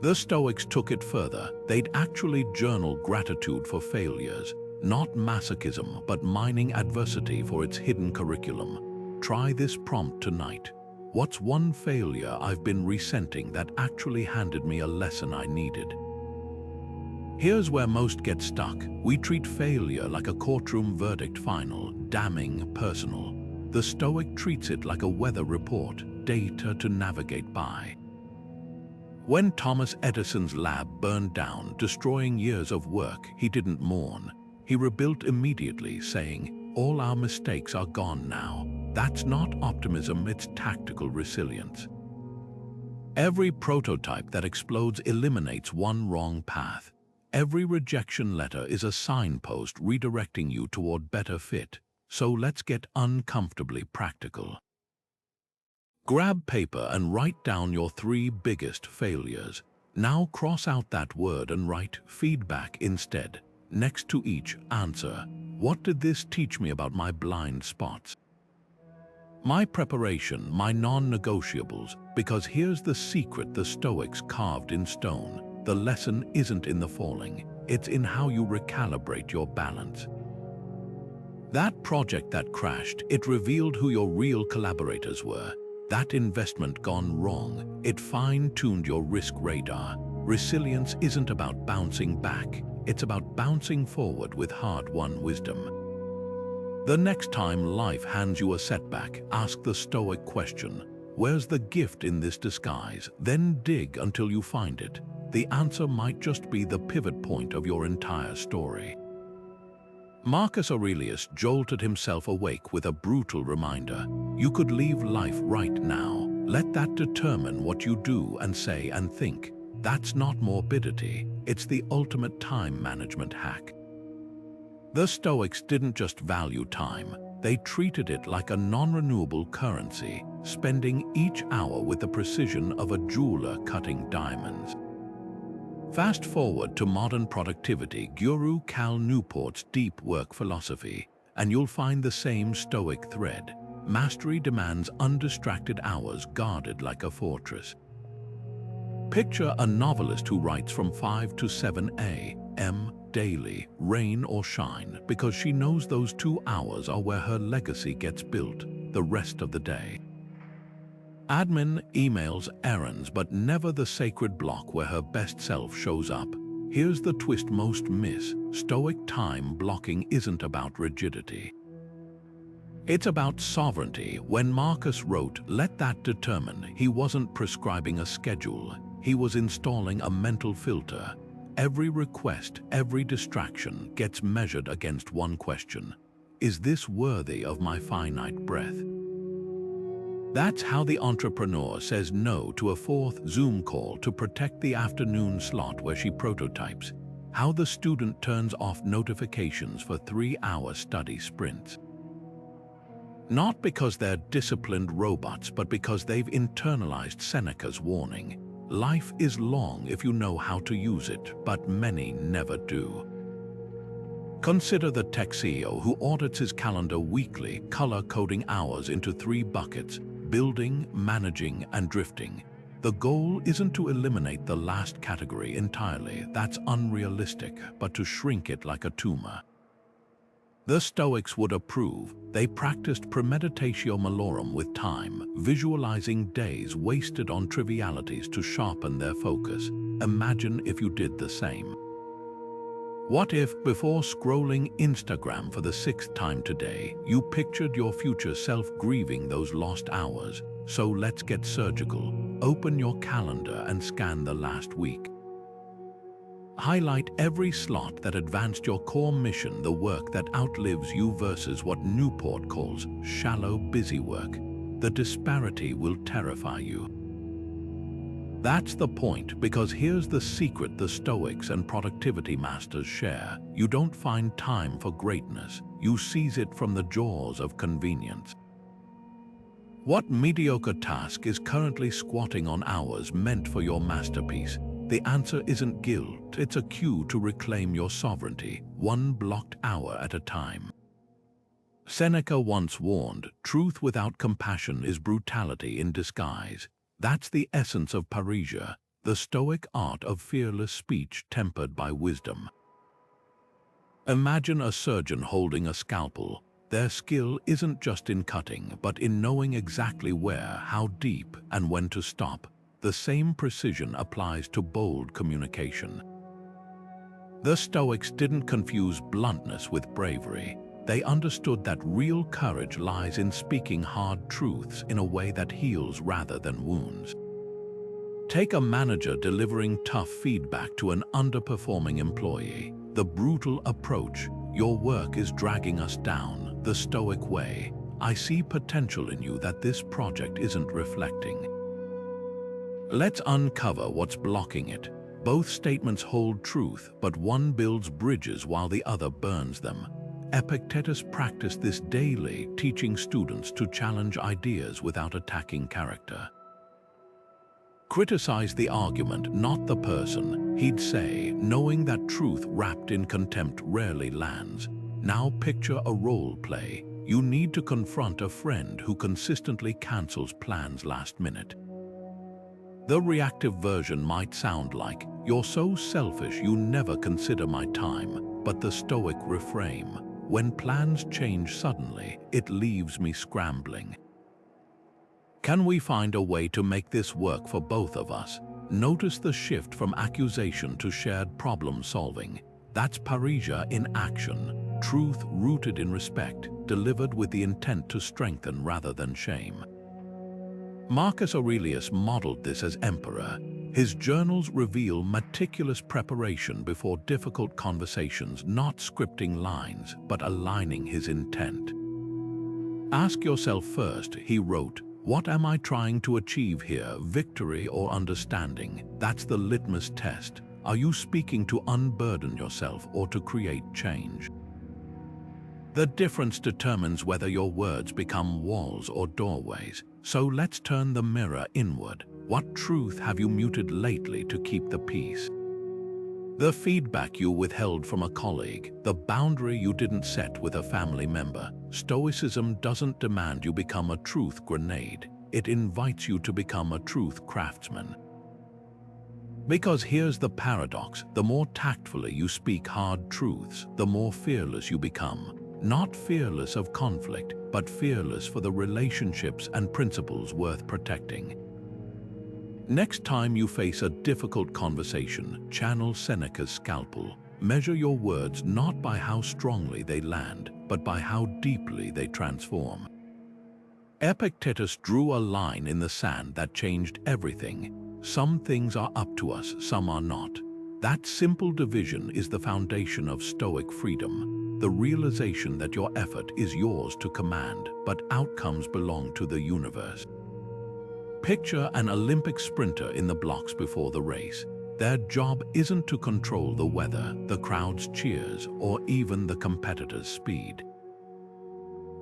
S1: The Stoics took it further. They'd actually journal gratitude for failures, not masochism, but mining adversity for its hidden curriculum. Try this prompt tonight. What's one failure I've been resenting that actually handed me a lesson I needed? Here's where most get stuck. We treat failure like a courtroom verdict, final, damning, personal. The Stoic treats it like a weather report, data to navigate by. When Thomas Edison's lab burned down, destroying years of work, he didn't mourn. He rebuilt immediately, saying, "All our mistakes are gone now." That's not optimism, it's tactical resilience. Every prototype that explodes eliminates one wrong path. Every rejection letter is a signpost redirecting you toward better fit. So let's get uncomfortably practical. Grab paper and write down your 3 biggest failures. Now cross out that word and write feedback instead, next to each answer. What did this teach me about my blind spots? My preparation, my non-negotiables, because here's the secret the Stoics carved in stone. The lesson isn't in the falling, it's in how you recalibrate your balance. That project that crashed, it revealed who your real collaborators were. That investment gone wrong, it fine-tuned your risk radar. Resilience isn't about bouncing back, it's about bouncing forward with hard-won wisdom. The next time life hands you a setback, ask the Stoic question, where's the gift in this disguise? Then dig until you find it. The answer might just be the pivot point of your entire story. Marcus Aurelius jolted himself awake with a brutal reminder. You could leave life right now. Let that determine what you do and say and think. That's not morbidity, it's the ultimate time management hack. The Stoics didn't just value time, they treated it like a non-renewable currency, spending each hour with the precision of a jeweler cutting diamonds. Fast forward to modern productivity, Guru Cal Newport's deep work philosophy, and you'll find the same Stoic thread. Mastery demands undistracted hours guarded like a fortress. Picture a novelist who writes from 5 to 7 a.m. daily, rain or shine, because she knows those 2 hours are where her legacy gets built the rest of the day. Admin, emails, errands, but never the sacred block where her best self shows up. Here's the twist most miss. Stoic time blocking isn't about rigidity. It's about sovereignty. When Marcus wrote, "Let that determine," he wasn't prescribing a schedule. He was installing a mental filter. Every request, every distraction gets measured against one question. Is this worthy of my finite breath? That's how the entrepreneur says no to a 4th Zoom call to protect the afternoon slot where she prototypes. How the student turns off notifications for 3-hour study sprints. Not because they're disciplined robots, but because they've internalized Seneca's warning. Life is long if you know how to use it, but many never do. Consider the tech CEO who audits his calendar weekly, color-coding hours into 3 buckets: building, managing, and drifting. The goal isn't to eliminate the last category entirely, that's unrealistic, but to shrink it like a tumor. The Stoics would approve. They practiced premeditatio malorum with time, visualizing days wasted on trivialities to sharpen their focus. Imagine if you did the same. What if, before scrolling Instagram for the 6th time today, you pictured your future self grieving those lost hours? So let's get surgical. Open your calendar and scan the last week. Highlight every slot that advanced your core mission, the work that outlives you versus what Newport calls shallow, busy work. The disparity will terrify you. That's the point, because here's the secret the Stoics and productivity masters share. You don't find time for greatness, you seize it from the jaws of convenience. What mediocre task is currently squatting on hours meant for your masterpiece? The answer isn't guilt, it's a cue to reclaim your sovereignty, one blocked hour at a time. Seneca once warned, truth without compassion is brutality in disguise. That's the essence of Parisia, the Stoic art of fearless speech tempered by wisdom. Imagine a surgeon holding a scalpel. Their skill isn't just in cutting, but in knowing exactly where, how deep, and when to stop. The same precision applies to bold communication. The Stoics didn't confuse bluntness with bravery. They understood that real courage lies in speaking hard truths in a way that heals rather than wounds. Take a manager delivering tough feedback to an underperforming employee. The brutal approach, "Your work is dragging us down," the Stoic way. I see potential in you that this project isn't reflecting. Let's uncover what's blocking it. Both statements hold truth, but one builds bridges while the other burns them. Epictetus practiced this daily, teaching students to challenge ideas without attacking character. Criticize the argument, not the person, he'd say, knowing that truth wrapped in contempt rarely lands. Now picture a role play. You need to confront a friend who consistently cancels plans last minute. The reactive version might sound like, "You're so selfish you never consider my time," but the Stoic reframe, "When plans change suddenly, it leaves me scrambling." Can we find a way to make this work for both of us? Notice the shift from accusation to shared problem solving. That's Parisia in action, truth rooted in respect, delivered with the intent to strengthen rather than shame. Marcus Aurelius modeled this as emperor. His journals reveal meticulous preparation before difficult conversations, not scripting lines, but aligning his intent. Ask yourself first, he wrote, "What am I trying to achieve here, victory or understanding?" That's the litmus test. Are you speaking to unburden yourself or to create change? The difference determines whether your words become walls or doorways. So let's turn the mirror inward. What truth have you muted lately to keep the peace? The feedback you withheld from a colleague, the boundary you didn't set with a family member. Stoicism doesn't demand you become a truth grenade. It invites you to become a truth craftsman. Because here's the paradox, the more tactfully you speak hard truths, the more fearless you become. Not fearless of conflict, but fearless for the relationships and principles worth protecting. Next time you face a difficult conversation, channel Seneca's scalpel. Measure your words not by how strongly they land, but by how deeply they transform. Epictetus drew a line in the sand that changed everything. Some things are up to us, some are not. That simple division is the foundation of Stoic freedom, the realization that your effort is yours to command, but outcomes belong to the universe. Picture an Olympic sprinter in the blocks before the race. Their job isn't to control the weather, the crowd's cheers, or even the competitor's speed.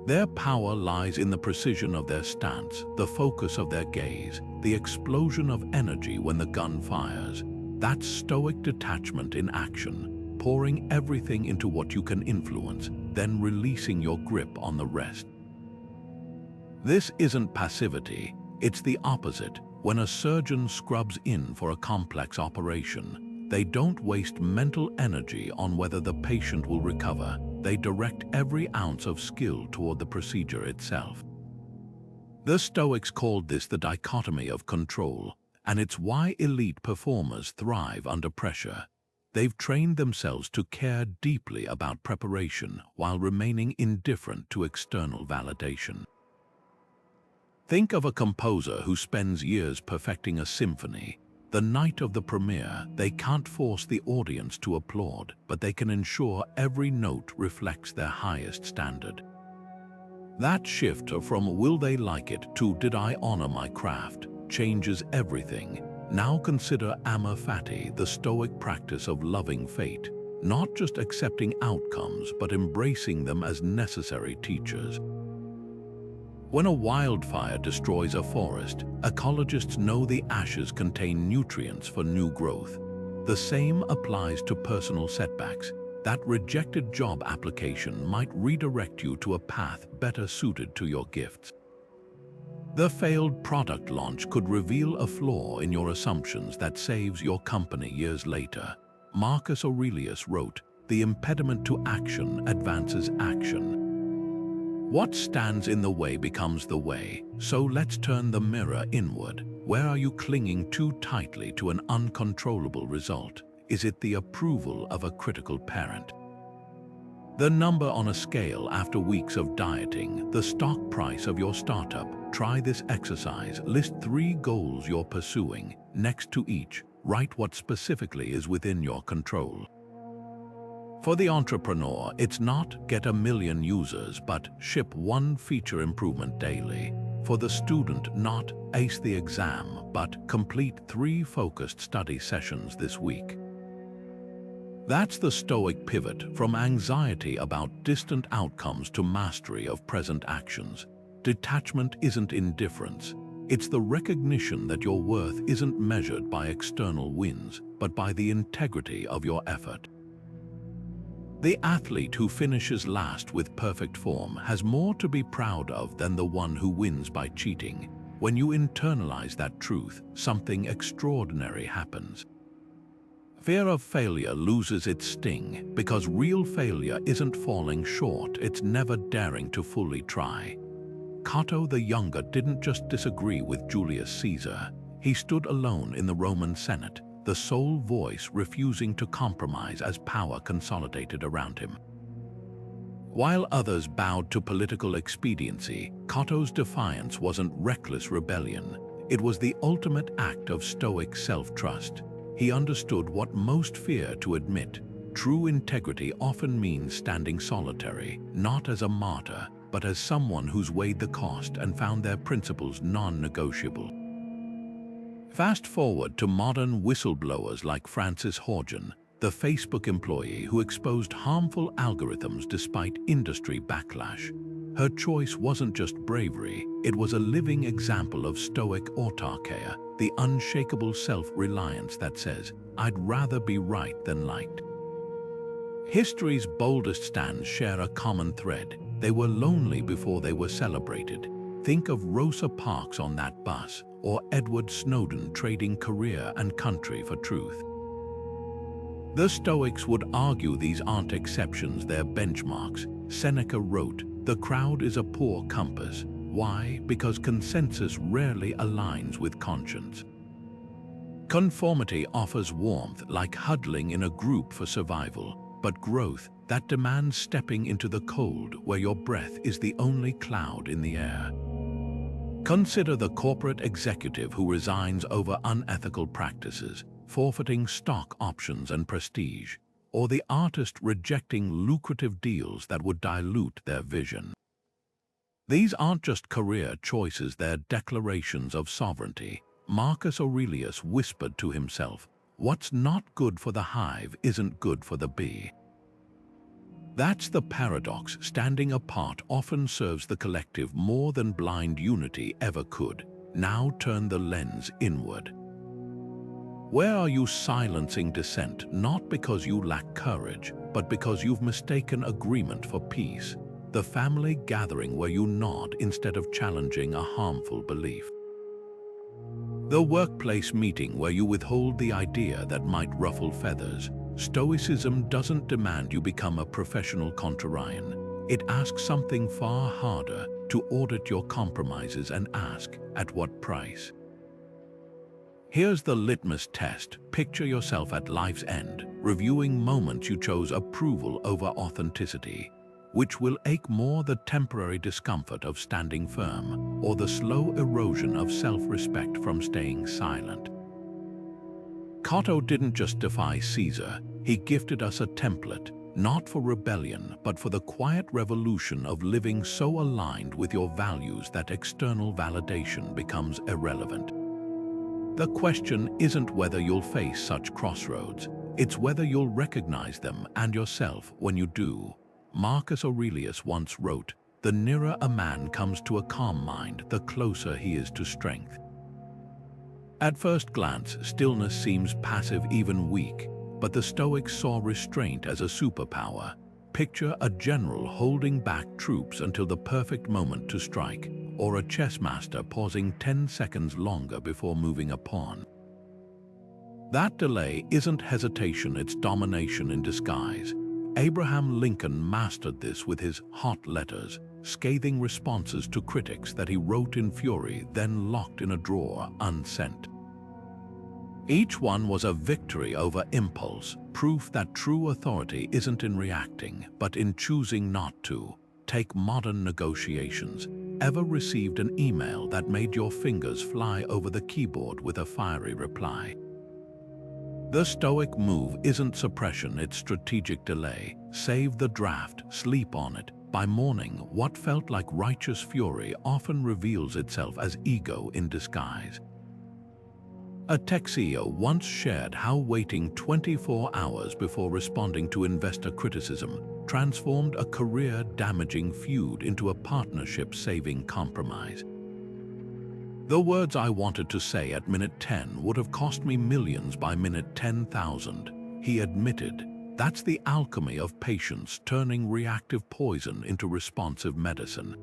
S1: Their power lies in the precision of their stance, the focus of their gaze, the explosion of energy when the gun fires. That's Stoic detachment in action, pouring everything into what you can influence, then releasing your grip on the rest. This isn't passivity. It's the opposite. When a surgeon scrubs in for a complex operation, they don't waste mental energy on whether the patient will recover. They direct every ounce of skill toward the procedure itself. The Stoics called this the dichotomy of control, and it's why elite performers thrive under pressure. They've trained themselves to care deeply about preparation while remaining indifferent to external validation. Think of a composer who spends years perfecting a symphony. The night of the premiere, they can't force the audience to applaud, but they can ensure every note reflects their highest standard. That shift from "will they like it" to "did I honor my craft" changes everything. Now consider amor fati, the Stoic practice of loving fate, not just accepting outcomes, but embracing them as necessary teachers. When a wildfire destroys a forest, ecologists know the ashes contain nutrients for new growth. The same applies to personal setbacks. That rejected job application might redirect you to a path better suited to your gifts. The failed product launch could reveal a flaw in your assumptions that saves your company years later. Marcus Aurelius wrote, "The impediment to action advances action." What stands in the way becomes the way, so let's turn the mirror inward. Where are you clinging too tightly to an uncontrollable result? Is it the approval of a critical parent? The number on a scale after weeks of dieting, the stock price of your startup. Try this exercise. List 3 goals you're pursuing. Next to each, write what specifically is within your control. For the entrepreneur, it's not get a million users, but ship one feature improvement daily. For the student, not ace the exam, but complete 3 focused study sessions this week. That's the Stoic pivot from anxiety about distant outcomes to mastery of present actions. Detachment isn't indifference. It's the recognition that your worth isn't measured by external wins, but by the integrity of your effort. The athlete who finishes last with perfect form has more to be proud of than the one who wins by cheating. When you internalize that truth, something extraordinary happens. Fear of failure loses its sting because real failure isn't falling short, it's never daring to fully try. Cato the Younger didn't just disagree with Julius Caesar. He stood alone in the Roman Senate, the sole voice refusing to compromise as power consolidated around him. While others bowed to political expediency, Cato's defiance wasn't reckless rebellion. It was the ultimate act of Stoic self-trust. He understood what most fear to admit. True integrity often means standing solitary, not as a martyr, but as someone who's weighed the cost and found their principles non-negotiable. Fast forward to modern whistleblowers like Frances Horgen, the Facebook employee who exposed harmful algorithms despite industry backlash. Her choice wasn't just bravery, it was a living example of Stoic autarkia, the unshakable self-reliance that says, "I'd rather be right than liked." History's boldest stands share a common thread. They were lonely before they were celebrated. Think of Rosa Parks on that bus, or Edward Snowden trading career and country for truth. The Stoics would argue these aren't exceptions, they're benchmarks. Seneca wrote, "The crowd is a poor compass." Why? Because consensus rarely aligns with conscience. Conformity offers warmth, like huddling in a group for survival, but growth, that demands stepping into the cold where your breath is the only cloud in the air. Consider the corporate executive who resigns over unethical practices, forfeiting stock options and prestige, or the artist rejecting lucrative deals that would dilute their vision. These aren't just career choices, they're declarations of sovereignty. Marcus Aurelius whispered to himself, "What's not good for the hive isn't good for the bee." That's the paradox. Standing apart often serves the collective more than blind unity ever could. Now turn the lens inward. Where are you silencing dissent, not because you lack courage, but because you've mistaken agreement for peace? The family gathering where you nod instead of challenging a harmful belief. The workplace meeting where you withhold the idea that might ruffle feathers. Stoicism doesn't demand you become a professional contrarian. It asks something far harder: to audit your compromises and ask, at what price? Here's the litmus test. Picture yourself at life's end, reviewing moments you chose approval over authenticity. Which will ache more, the temporary discomfort of standing firm, or the slow erosion of self-respect from staying silent? Cato didn't just defy Caesar, he gifted us a template, not for rebellion, but for the quiet revolution of living so aligned with your values that external validation becomes irrelevant. The question isn't whether you'll face such crossroads, it's whether you'll recognize them and yourself when you do. Marcus Aurelius once wrote, "The nearer a man comes to a calm mind, the closer he is to strength." At first glance, stillness seems passive, even weak, but the Stoics saw restraint as a superpower. Picture a general holding back troops until the perfect moment to strike, or a chess master pausing 10 seconds longer before moving a pawn. That delay isn't hesitation, it's domination in disguise. Abraham Lincoln mastered this with his hot letters, scathing responses to critics that he wrote in fury, then locked in a drawer unsent. Each one was a victory over impulse, proof that true authority isn't in reacting, but in choosing not to. Take modern negotiations. Ever received an email that made your fingers fly over the keyboard with a fiery reply? The Stoic move isn't suppression, it's strategic delay. Save the draft, sleep on it. By morning, what felt like righteous fury often reveals itself as ego in disguise. A tech CEO once shared how waiting 24 hours before responding to investor criticism transformed a career-damaging feud into a partnership-saving compromise. The words I wanted to say at minute 10 would have cost me millions by minute 10,000, he admitted. That's the alchemy of patience, turning reactive poison into responsive medicine.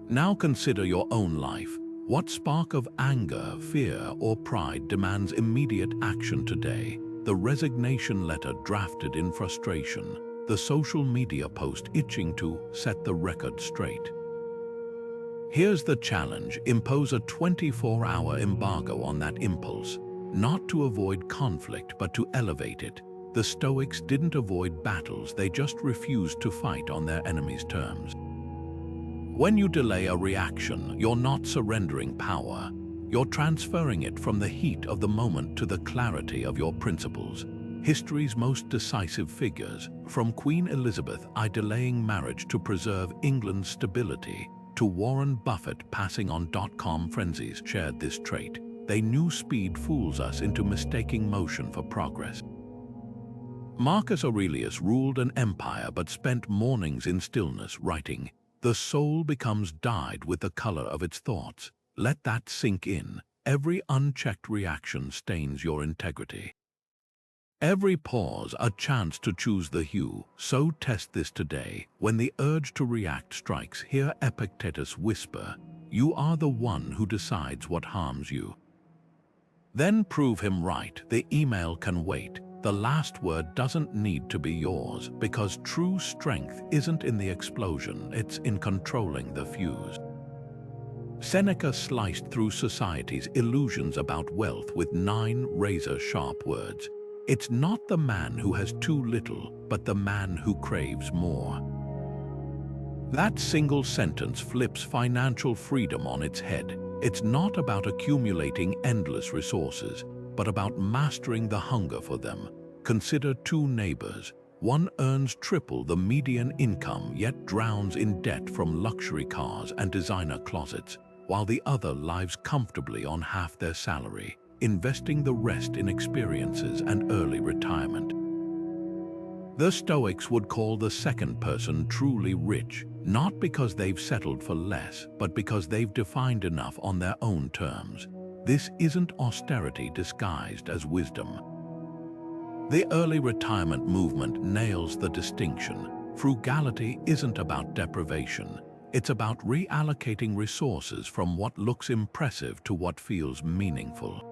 S1: Now consider your own life. What spark of anger, fear, or pride demands immediate action today? The resignation letter drafted in frustration, the social media post itching to set the record straight. Here's the challenge: impose a 24-hour embargo on that impulse, not to avoid conflict but to elevate it. The Stoics didn't avoid battles, they just refused to fight on their enemy's terms. When you delay a reaction, you're not surrendering power. You're transferring it from the heat of the moment to the clarity of your principles. History's most decisive figures, from Queen Elizabeth delaying marriage to preserve England's stability, to Warren Buffett passing on dot-com frenzies, shared this trait. They knew speed fools us into mistaking motion for progress. Marcus Aurelius ruled an empire but spent mornings in stillness, writing, "The soul becomes dyed with the color of its thoughts." Let that sink in. Every unchecked reaction stains your integrity. Every pause a chance to choose the hue. So test this today. When the urge to react strikes, hear Epictetus whisper, "You are the one who decides what harms you." Then prove him right. The email can wait. The last word doesn't need to be yours, because true strength isn't in the explosion, it's in controlling the fuse. Seneca sliced through society's illusions about wealth with 9 razor-sharp words. It's not the man who has too little, but the man who craves more. That single sentence flips financial freedom on its head. It's not about accumulating endless resources, but about mastering the hunger for them. Consider 2 neighbors. One earns triple the median income yet drowns in debt from luxury cars and designer closets, while the other lives comfortably on half their salary, investing the rest in experiences and early retirement. The Stoics would call the second person truly rich, not because they've settled for less, but because they've defined enough on their own terms. This isn't austerity disguised as wisdom. The early retirement movement nails the distinction. Frugality isn't about deprivation. It's about reallocating resources from what looks impressive to what feels meaningful.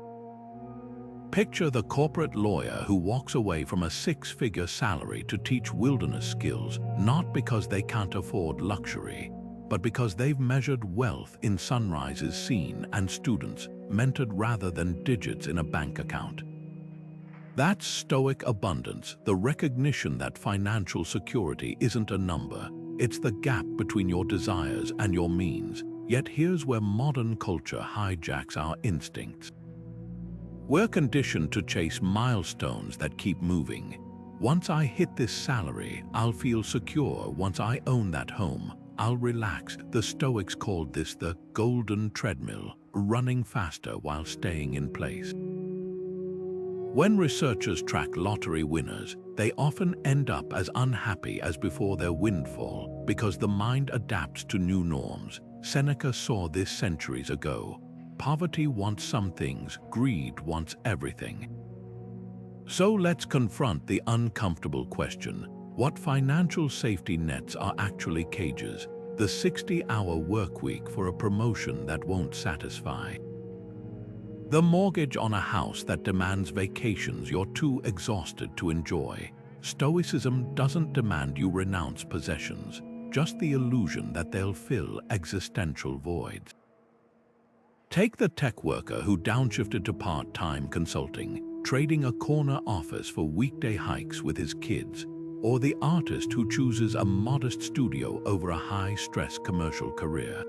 S1: Picture the corporate lawyer who walks away from a 6-figure salary to teach wilderness skills, not because they can't afford luxury, but because they've measured wealth in sunrises seen and students mentored rather than digits in a bank account. That's Stoic abundance, the recognition that financial security isn't a number, it's the gap between your desires and your means. Yet here's where modern culture hijacks our instincts. We're conditioned to chase milestones that keep moving. Once I hit this salary, I'll feel secure. Once I own that home, I'll relax. The Stoics called this the golden treadmill, running faster while staying in place. When researchers track lottery winners, they often end up as unhappy as before their windfall because the mind adapts to new norms. Seneca saw this centuries ago. Poverty wants some things, greed wants everything. So let's confront the uncomfortable question. What financial safety nets are actually cages? The 60-hour work week for a promotion that won't satisfy. The mortgage on a house that demands vacations you're too exhausted to enjoy. Stoicism doesn't demand you renounce possessions, just the illusion that they'll fill existential voids. Take the tech worker who downshifted to part-time consulting, trading a corner office for weekday hikes with his kids, or the artist who chooses a modest studio over a high-stress commercial career.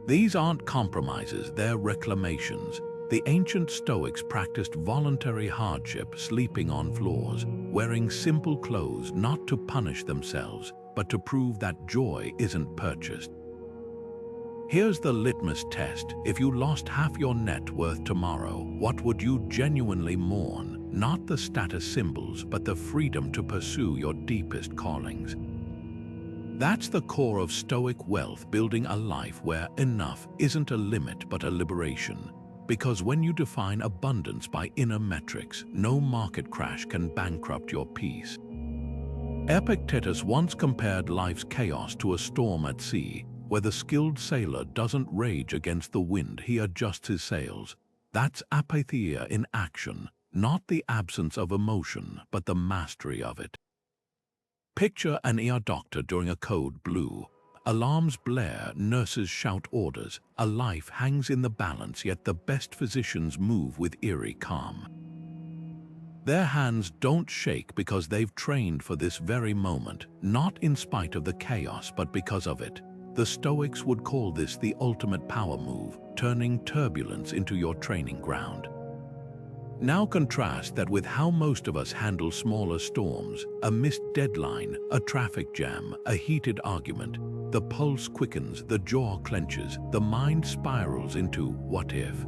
S1: These aren't compromises, they're reclamations. The ancient Stoics practiced voluntary hardship, sleeping on floors, wearing simple clothes not to punish themselves, but to prove that joy isn't purchased. Here's the litmus test. If you lost half your net worth tomorrow, what would you genuinely mourn? Not the status symbols, but the freedom to pursue your deepest callings. That's the core of Stoic wealth, building a life where enough isn't a limit but a liberation. Because when you define abundance by inner metrics, no market crash can bankrupt your peace. Epictetus once compared life's chaos to a storm at sea, where the skilled sailor doesn't rage against the wind, he adjusts his sails. That's apatheia in action, not the absence of emotion, but the mastery of it. Picture an ER doctor during a code blue. Alarms blare, nurses shout orders. A life hangs in the balance, yet the best physicians move with eerie calm. Their hands don't shake because they've trained for this very moment, not in spite of the chaos, but because of it. The Stoics would call this the ultimate power move, turning turbulence into your training ground. Now contrast that with how most of us handle smaller storms: a missed deadline, a traffic jam, a heated argument. The pulse quickens, the jaw clenches, the mind spirals into what if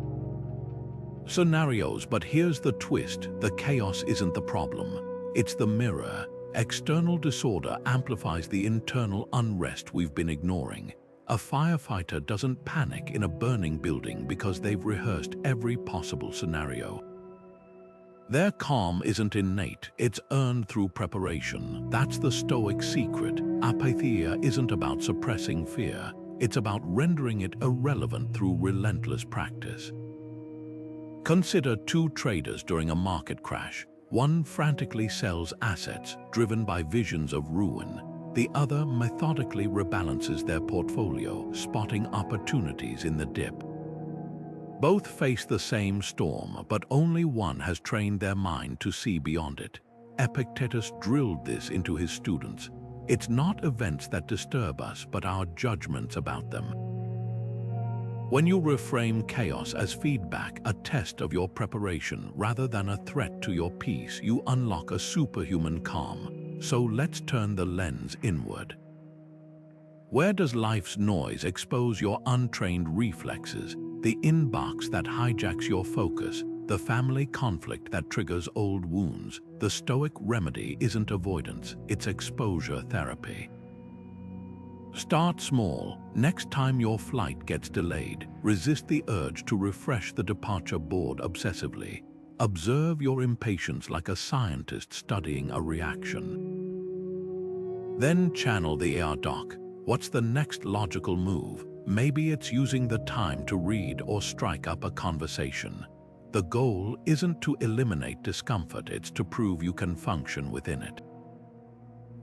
S1: scenarios. But here's the twist: the chaos isn't the problem, it's the mirror. External disorder amplifies the internal unrest we've been ignoring. A firefighter doesn't panic in a burning building because they've rehearsed every possible scenario. Their calm isn't innate, it's earned through preparation. That's the Stoic secret. Apatheia isn't about suppressing fear, it's about rendering it irrelevant through relentless practice. Consider two traders during a market crash. One frantically sells assets, driven by visions of ruin. The other methodically rebalances their portfolio, spotting opportunities in the dip. Both face the same storm, but only one has trained their mind to see beyond it. Epictetus drilled this into his students. It's not events that disturb us, but our judgments about them. When you reframe chaos as feedback, a test of your preparation rather than a threat to your peace, you unlock a superhuman calm. So let's turn the lens inward. Where does life's noise expose your untrained reflexes? The inbox that hijacks your focus, the family conflict that triggers old wounds. The Stoic remedy isn't avoidance, it's exposure therapy. Start small. Next time your flight gets delayed, resist the urge to refresh the departure board obsessively. Observe your impatience like a scientist studying a reaction. Then channel the AR doc. What's the next logical move? Maybe it's using the time to read or strike up a conversation. The goal isn't to eliminate discomfort, it's to prove you can function within it.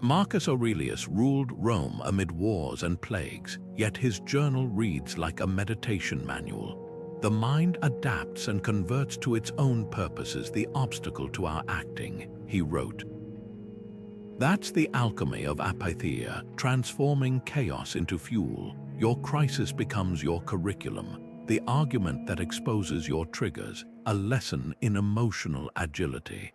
S1: Marcus Aurelius ruled Rome amid wars and plagues, yet his journal reads like a meditation manual. The mind adapts and converts to its own purposes the obstacle to our acting, he wrote. That's the alchemy of apatheia, transforming chaos into fuel. Your crisis becomes your curriculum, the argument that exposes your triggers, a lesson in emotional agility.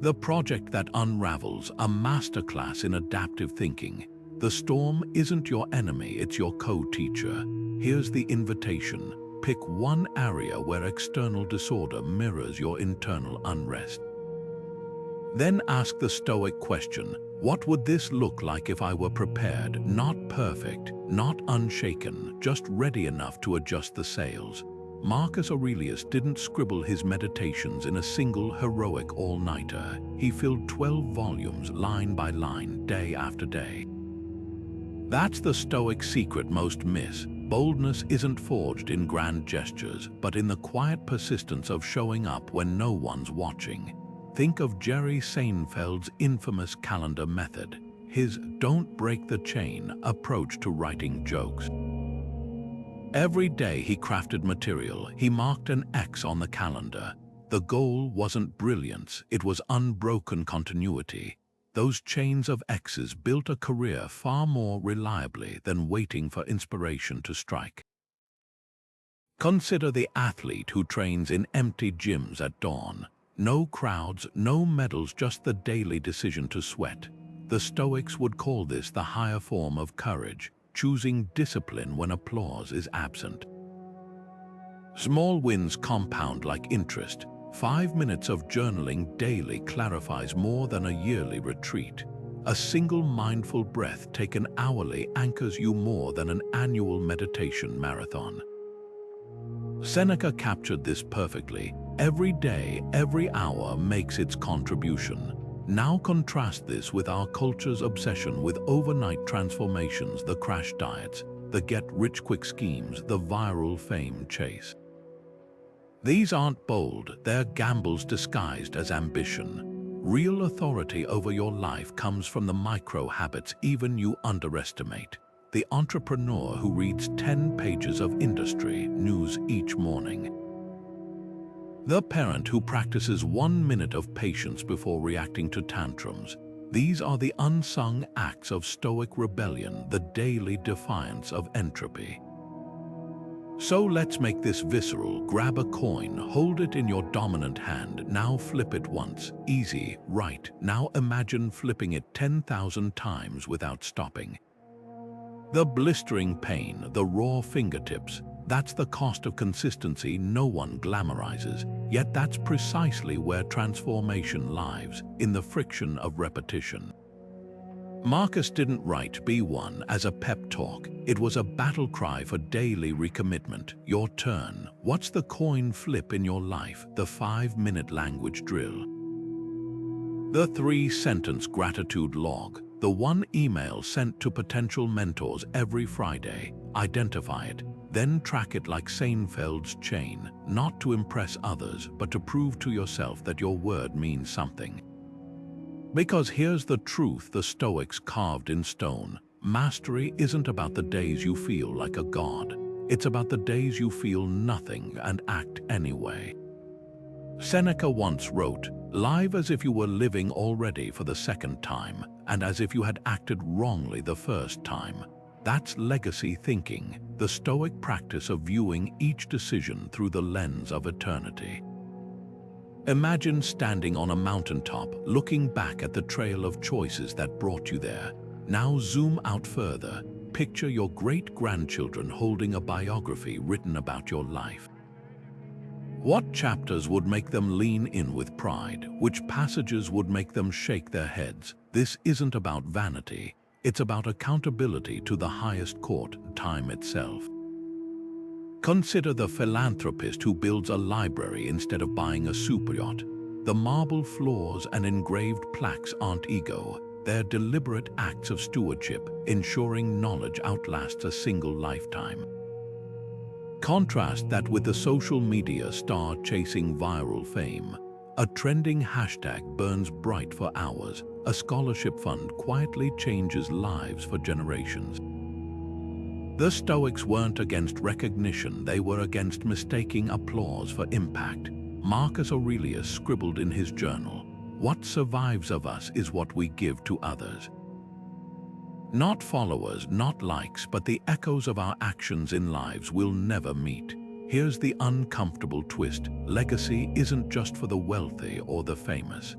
S1: The project that unravels, a masterclass in adaptive thinking. The storm isn't your enemy, it's your co-teacher. Here's the invitation. Pick one area where external disorder mirrors your internal unrest. Then ask the Stoic question: what would this look like if I were prepared, not perfect, not unshaken, just ready enough to adjust the sails? Marcus Aurelius didn't scribble his meditations in a single heroic all-nighter. He filled 12 volumes, line by line, day after day. That's the Stoic secret most miss. Boldness isn't forged in grand gestures, but in the quiet persistence of showing up when no one's watching. Think of Jerry Seinfeld's infamous calendar method, his "don't break the chain" approach to writing jokes. Every day he crafted material, he marked an X on the calendar. The goal wasn't brilliance, it was unbroken continuity. Those chains of X's built a career far more reliably than waiting for inspiration to strike. Consider the athlete who trains in empty gyms at dawn. No crowds, no medals, just the daily decision to sweat. The Stoics would call this the higher form of courage, choosing discipline when applause is absent. Small wins compound like interest. 5 minutes of journaling daily clarifies more than a yearly retreat. A single mindful breath taken hourly anchors you more than an annual meditation marathon. Seneca captured this perfectly. Every day, every hour makes its contribution. Now contrast this with our culture's obsession with overnight transformations, the crash diets, the get-rich-quick schemes, the viral fame chase. These aren't bold, they're gambles disguised as ambition. Real authority over your life comes from the micro habits even you underestimate. The entrepreneur who reads 10 pages of industry news each morning. The parent who practices 1 minute of patience before reacting to tantrums. These are the unsung acts of Stoic rebellion, the daily defiance of entropy. So let's make this visceral. Grab a coin, hold it in your dominant hand, now flip it once. Easy, right? Now imagine flipping it 10,000 times without stopping. The blistering pain, the raw fingertips, that's the cost of consistency no one glamorizes. Yet that's precisely where transformation lies, in the friction of repetition. Marcus didn't write B1 as a pep talk. It was a battle cry for daily recommitment. Your turn. What's the coin flip in your life? The 5-minute language drill. The 3-sentence gratitude log. The 1 email sent to potential mentors every Friday. Identify it, then track it like Seinfeld's chain, not to impress others, but to prove to yourself that your word means something. Because here's the truth the Stoics carved in stone. Mastery isn't about the days you feel like a god. It's about the days you feel nothing and act anyway. Seneca once wrote, "Live as if you were living already for the second time, and as if you had acted wrongly the first time." That's legacy thinking, the Stoic practice of viewing each decision through the lens of eternity. Imagine standing on a mountaintop, looking back at the trail of choices that brought you there. Now zoom out further. Picture your great-grandchildren holding a biography written about your life. What chapters would make them lean in with pride? Which passages would make them shake their heads? This isn't about vanity. It's about accountability to the highest court, time itself. Consider the philanthropist who builds a library instead of buying a superyacht. The marble floors and engraved plaques aren't ego. They're deliberate acts of stewardship, ensuring knowledge outlasts a single lifetime. Contrast that with the social media star chasing viral fame. A trending hashtag burns bright for hours. A scholarship fund quietly changes lives for generations. The Stoics weren't against recognition, they were against mistaking applause for impact. Marcus Aurelius scribbled in his journal, "What survives of us is what we give to others." Not followers, not likes, but the echoes of our actions in lives will never meet. Here's the uncomfortable twist. Legacy isn't just for the wealthy or the famous.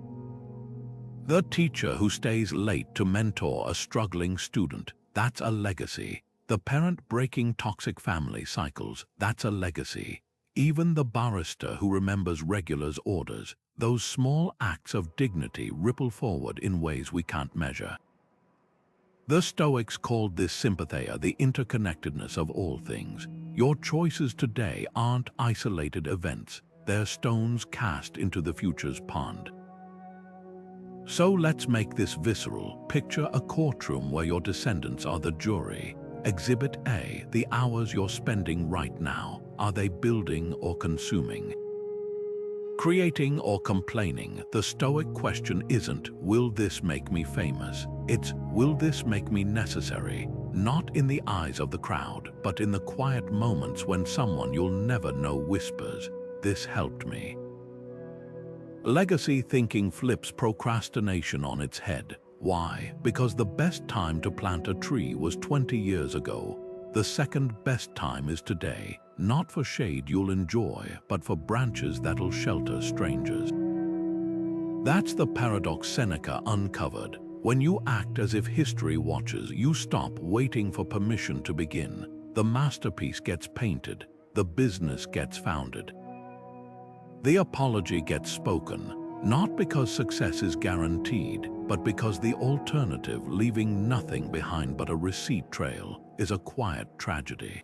S1: The teacher who stays late to mentor a struggling student, that's a legacy. The parent breaking toxic family cycles, that's a legacy. Even the barrister who remembers regulars' orders, those small acts of dignity ripple forward in ways we can't measure. The Stoics called this sympatheia, the interconnectedness of all things. Your choices today aren't isolated events, they're stones cast into the future's pond. So let's make this visceral. Picture a courtroom where your descendants are the jury. Exhibit A, the hours you're spending right now. Are they building or consuming? Creating or complaining? The Stoic question isn't, will this make me famous? It's, will this make me necessary? Not in the eyes of the crowd, but in the quiet moments when someone you'll never know whispers, "This helped me." Legacy thinking flips procrastination on its head. Why? Because the best time to plant a tree was 20 years ago. The second best time is today, not for shade you'll enjoy, but for branches that'll shelter strangers. That's the paradox Seneca uncovered. When you act as if history watches, you stop waiting for permission to begin. The masterpiece gets painted, the business gets founded. The apology gets spoken, not because success is guaranteed, but because the alternative, leaving nothing behind but a receipt trail, is a quiet tragedy.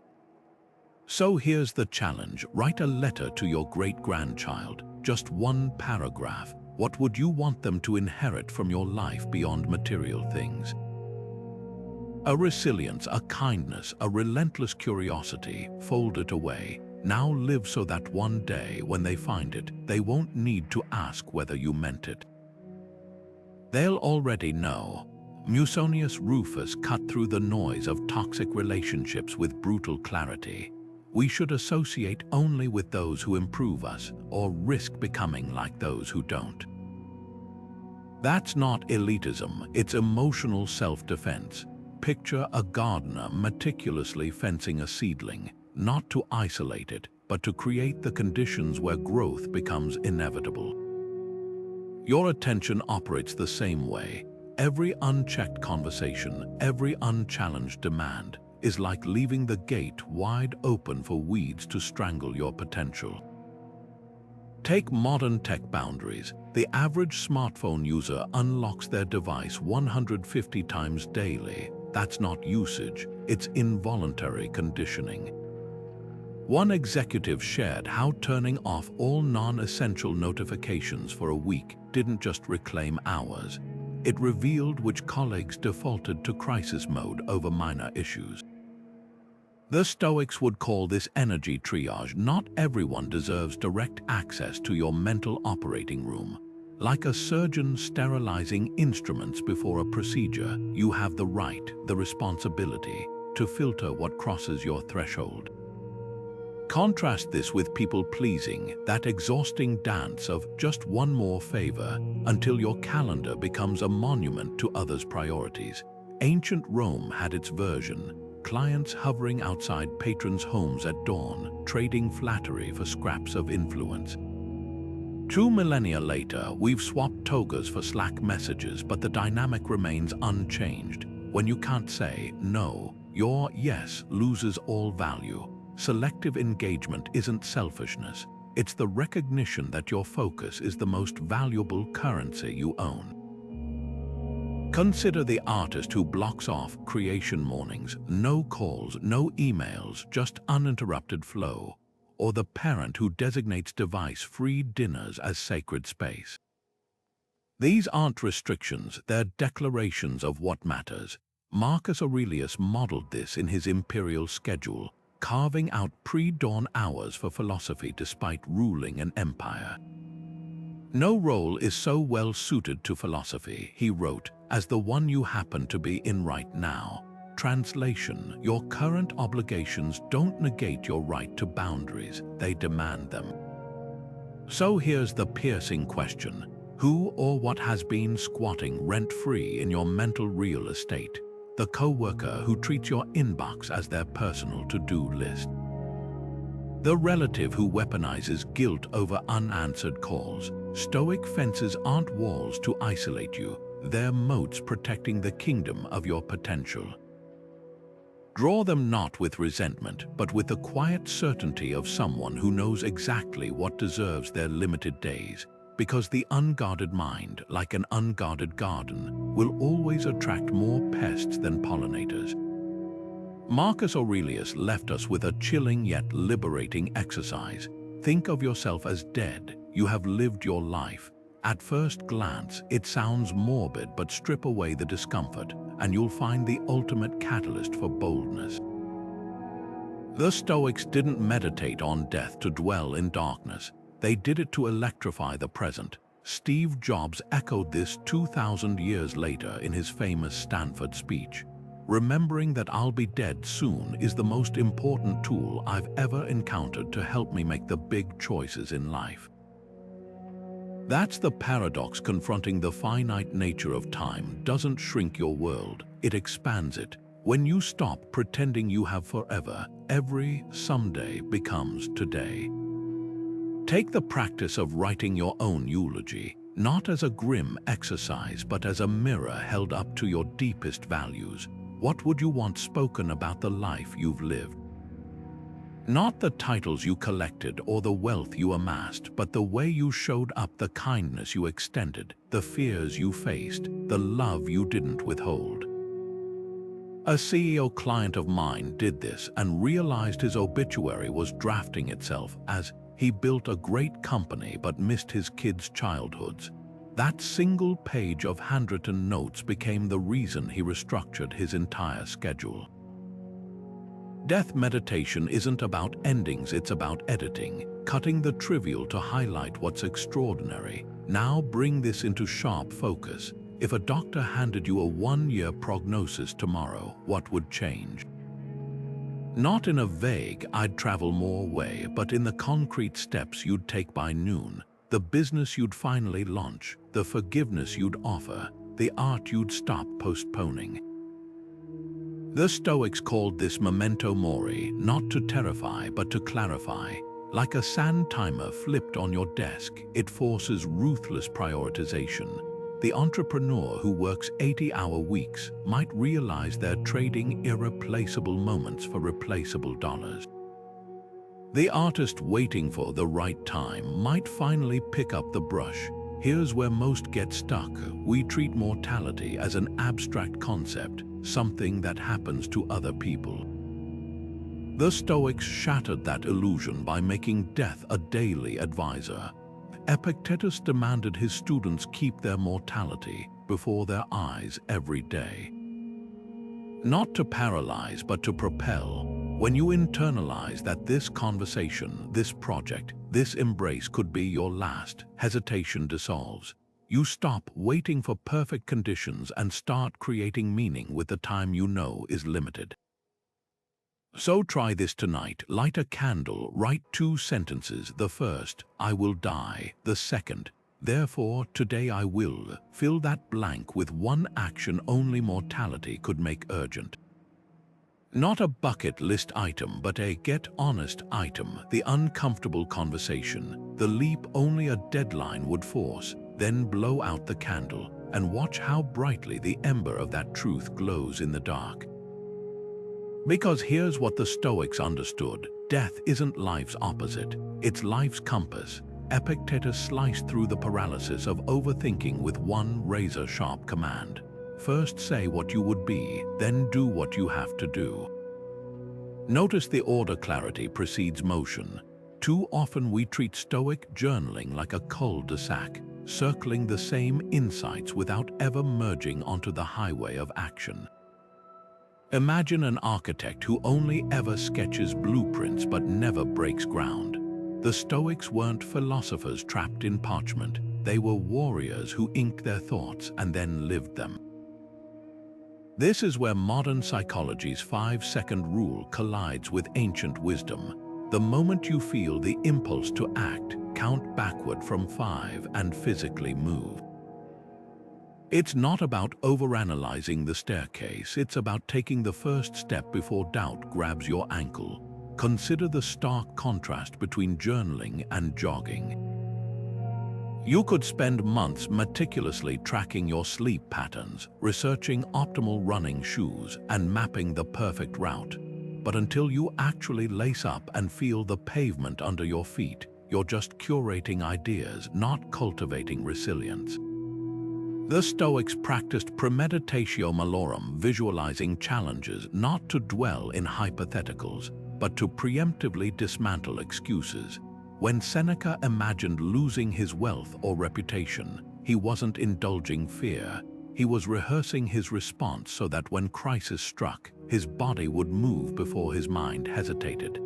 S1: So here's the challenge. Write a letter to your great-grandchild, just one paragraph. What would you want them to inherit from your life beyond material things? A resilience, a kindness, a relentless curiosity. Fold it away. Now live so that one day, when they find it, they won't need to ask whether you meant it. They'll already know. Musonius Rufus cut through the noise of toxic relationships with brutal clarity. We should associate only with those who improve us, or risk becoming like those who don't. That's not elitism, it's emotional self-defense. Picture a gardener meticulously fencing a seedling, not to isolate it, but to create the conditions where growth becomes inevitable. Your attention operates the same way. Every unchecked conversation, every unchallenged demand, is like leaving the gate wide open for weeds to strangle your potential. Take modern tech boundaries. The average smartphone user unlocks their device 150 times daily. That's not usage, it's involuntary conditioning. One executive shared how turning off all non-essential notifications for a week didn't just reclaim hours. It revealed which colleagues defaulted to crisis mode over minor issues. The Stoics would call this energy triage. Not everyone deserves direct access to your mental operating room. Like a surgeon sterilizing instruments before a procedure, you have the right, the responsibility, to filter what crosses your threshold. Contrast this with people-pleasing, that exhausting dance of just one more favor until your calendar becomes a monument to others' priorities. Ancient Rome had its version. Clients hovering outside patrons' homes at dawn, trading flattery for scraps of influence. 2 millennia later, we've swapped togas for Slack messages, but the dynamic remains unchanged. When you can't say no, your yes loses all value. Selective engagement isn't selfishness. It's the recognition that your focus is the most valuable currency you own. Consider the artist who blocks off creation mornings, no calls, no emails, just uninterrupted flow, or the parent who designates device-free dinners as sacred space. These aren't restrictions, they're declarations of what matters. Marcus Aurelius modeled this in his imperial schedule, carving out pre-dawn hours for philosophy despite ruling an empire. No role is so well suited to philosophy, he wrote, as the one you happen to be in right now. Translation: your current obligations don't negate your right to boundaries, they demand them. So here's the piercing question: who or what has been squatting rent-free in your mental real estate? The coworker who treats your inbox as their personal to-do list. The relative who weaponizes guilt over unanswered calls. Stoic fences aren't walls to isolate you, they're moats protecting the kingdom of your potential. Draw them not with resentment, but with the quiet certainty of someone who knows exactly what deserves their limited days, because the unguarded mind, like an unguarded garden, will always attract more pests than pollinators. Marcus Aurelius left us with a chilling yet liberating exercise. Think of yourself as dead. You have lived your life. At first glance, it sounds morbid, but strip away the discomfort, and you'll find the ultimate catalyst for boldness. The Stoics didn't meditate on death to dwell in darkness. They did it to electrify the present. Steve Jobs echoed this 2,000 years later in his famous Stanford speech. Remembering that I'll be dead soon is the most important tool I've ever encountered to help me make the big choices in life. That's the paradox. Confronting the finite nature of time doesn't shrink your world, it expands it. When you stop pretending you have forever, every someday becomes today. Take the practice of writing your own eulogy, not as a grim exercise, but as a mirror held up to your deepest values. What would you want spoken about the life you've lived? Not the titles you collected or the wealth you amassed, but the way you showed up, the kindness you extended, the fears you faced, the love you didn't withhold. A CEO client of mine did this and realized his obituary was drafting itself as he built a great company but missed his kids' childhoods. That single page of handwritten notes became the reason he restructured his entire schedule. Death meditation isn't about endings, it's about editing, cutting the trivial to highlight what's extraordinary. Now bring this into sharp focus. If a doctor handed you a 1-year prognosis tomorrow, what would change? Not in a vague, I'd travel more way, but in the concrete steps you'd take by noon, the business you'd finally launch, the forgiveness you'd offer, the art you'd stop postponing. The Stoics called this memento mori, not to terrify but to clarify. Like a sand timer flipped on your desk, it forces ruthless prioritization. The entrepreneur who works 80-hour weeks might realize they're trading irreplaceable moments for replaceable dollars. The artist waiting for the right time might finally pick up the brush. Here's where most get stuck. We treat mortality as an abstract concept, something that happens to other people. The Stoics shattered that illusion by making death a daily advisor. Epictetus demanded his students keep their mortality before their eyes every day. Not to paralyze, but to propel. When you internalize that this conversation, this project, this embrace could be your last, hesitation dissolves. You stop waiting for perfect conditions and start creating meaning with the time you know is limited. So try this tonight. Light a candle, write 2 sentences. The first, I will die. The second, therefore today I will. Fill that blank with one action only mortality could make urgent. Not a bucket list item, but a get honest item, the uncomfortable conversation, the leap only a deadline would force. Then blow out the candle and watch how brightly the ember of that truth glows in the dark. Because here's what the Stoics understood. Death isn't life's opposite, it's life's compass. Epictetus sliced through the paralysis of overthinking with one razor-sharp command. First say what you would be, then do what you have to do. Notice the order. Clarity precedes motion. Too often we treat Stoic journaling like a cul-de-sac, circling the same insights without ever merging onto the highway of action. Imagine an architect who only ever sketches blueprints but never breaks ground. The Stoics weren't philosophers trapped in parchment. They were warriors who inked their thoughts and then lived them. This is where modern psychology's 5-second rule collides with ancient wisdom. The moment you feel the impulse to act, count backward from 5 and physically move. It's not about overanalyzing the staircase, it's about taking the first step before doubt grabs your ankle. Consider the stark contrast between journaling and jogging. You could spend months meticulously tracking your sleep patterns, researching optimal running shoes, and mapping the perfect route. But until you actually lace up and feel the pavement under your feet, you're just curating ideas, not cultivating resilience. The Stoics practiced premeditatio malorum, visualizing challenges not to dwell in hypotheticals, but to preemptively dismantle excuses. When Seneca imagined losing his wealth or reputation, he wasn't indulging fear. He was rehearsing his response so that when crisis struck, his body would move before his mind hesitated.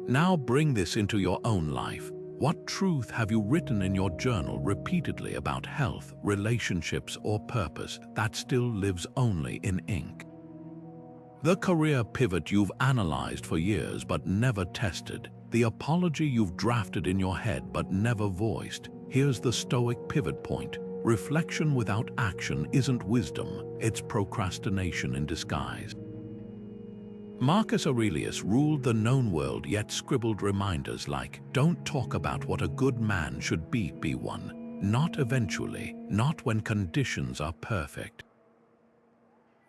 S1: Now bring this into your own life. What truth have you written in your journal repeatedly about health, relationships, or purpose that still lives only in ink? The career pivot you've analyzed for years but never tested, the apology you've drafted in your head but never voiced. Here's the Stoic pivot point. reflection without action isn't wisdom, it's procrastination in disguise. Marcus Aurelius ruled the known world yet scribbled reminders like, "Don't talk about what a good man should be one. Not eventually, not when conditions are perfect."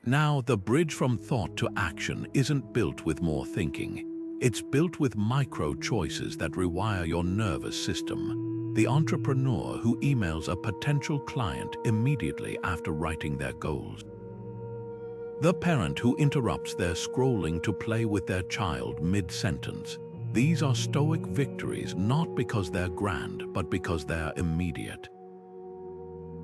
S1: Now, the bridge from thought to action isn't built with more thinking. It's built with micro-choices that rewire your nervous system. The entrepreneur who emails a potential client immediately after writing their goals. The parent who interrupts their scrolling to play with their child mid-sentence. These are Stoic victories not because they're grand, but because they're immediate.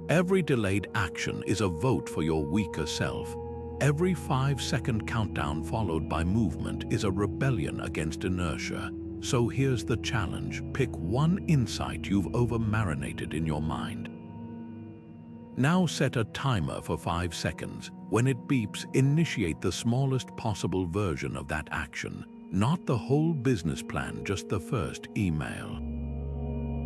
S1: Every delayed action is a vote for your weaker self. Every 5-second countdown followed by movement is a rebellion against inertia. So here's the challenge: pick one insight you've over-marinated in your mind. Now set a timer for 5 seconds. When it beeps, initiate the smallest possible version of that action. Not the whole business plan, just the first email.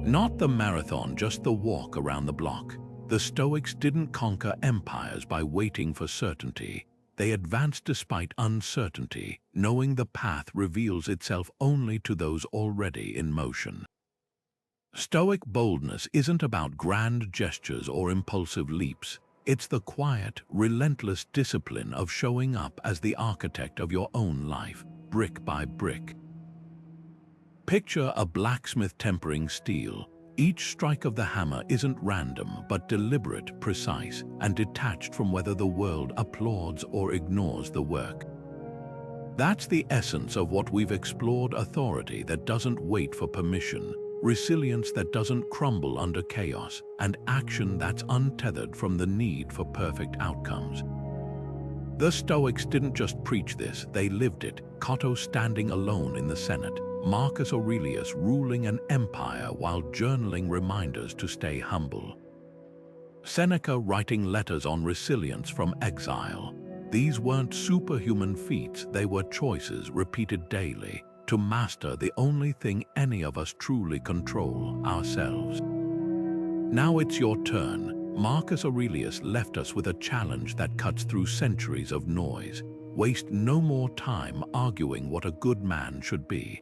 S1: Not the marathon, just the walk around the block. The Stoics didn't conquer empires by waiting for certainty. They advanced despite uncertainty, knowing the path reveals itself only to those already in motion. Stoic boldness isn't about grand gestures or impulsive leaps. It's the quiet, relentless discipline of showing up as the architect of your own life, brick by brick. Picture a blacksmith tempering steel. Each strike of the hammer isn't random, but deliberate, precise, and detached from whether the world applauds or ignores the work. That's the essence of what we've explored: authority that doesn't wait for permission, resilience that doesn't crumble under chaos, and action that's untethered from the need for perfect outcomes. The Stoics didn't just preach this, they lived it. Cato standing alone in the Senate, Marcus Aurelius ruling an empire while journaling reminders to stay humble. Seneca writing letters on resilience from exile. These weren't superhuman feats, they were choices repeated daily to master the only thing any of us truly control: ourselves. Now it's your turn. Marcus Aurelius left us with a challenge that cuts through centuries of noise. Waste no more time arguing what a good man should be.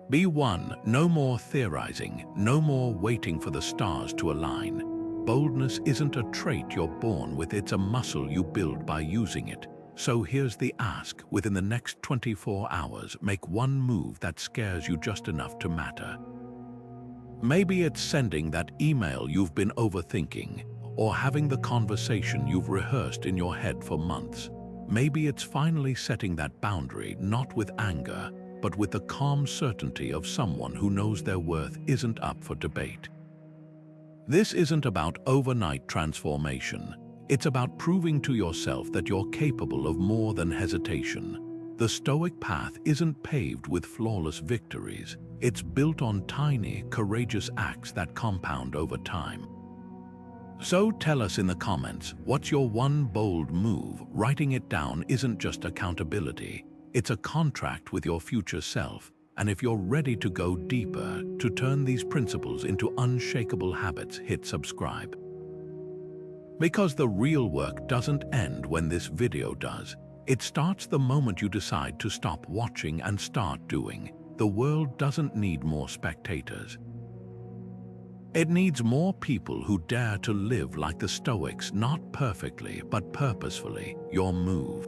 S1: Be one, no more theorizing, no more waiting for the stars to align. Boldness isn't a trait you're born with, it's a muscle you build by using it. So here's the ask: within the next 24 hours, make one move that scares you just enough to matter. Maybe it's sending that email you've been overthinking, or having the conversation you've rehearsed in your head for months. Maybe it's finally setting that boundary, not with anger, but with the calm certainty of someone who knows their worth isn't up for debate. This isn't about overnight transformation. It's about proving to yourself that you're capable of more than hesitation. The Stoic path isn't paved with flawless victories. It's built on tiny, courageous acts that compound over time. So tell us in the comments, what's your one bold move? Writing it down isn't just accountability. It's a contract with your future self. And if you're ready to go deeper, to turn these principles into unshakable habits, hit subscribe. Because the real work doesn't end when this video does. It starts the moment you decide to stop watching and start doing. The world doesn't need more spectators. It needs more people who dare to live like the Stoics, not perfectly, but purposefully. Your move.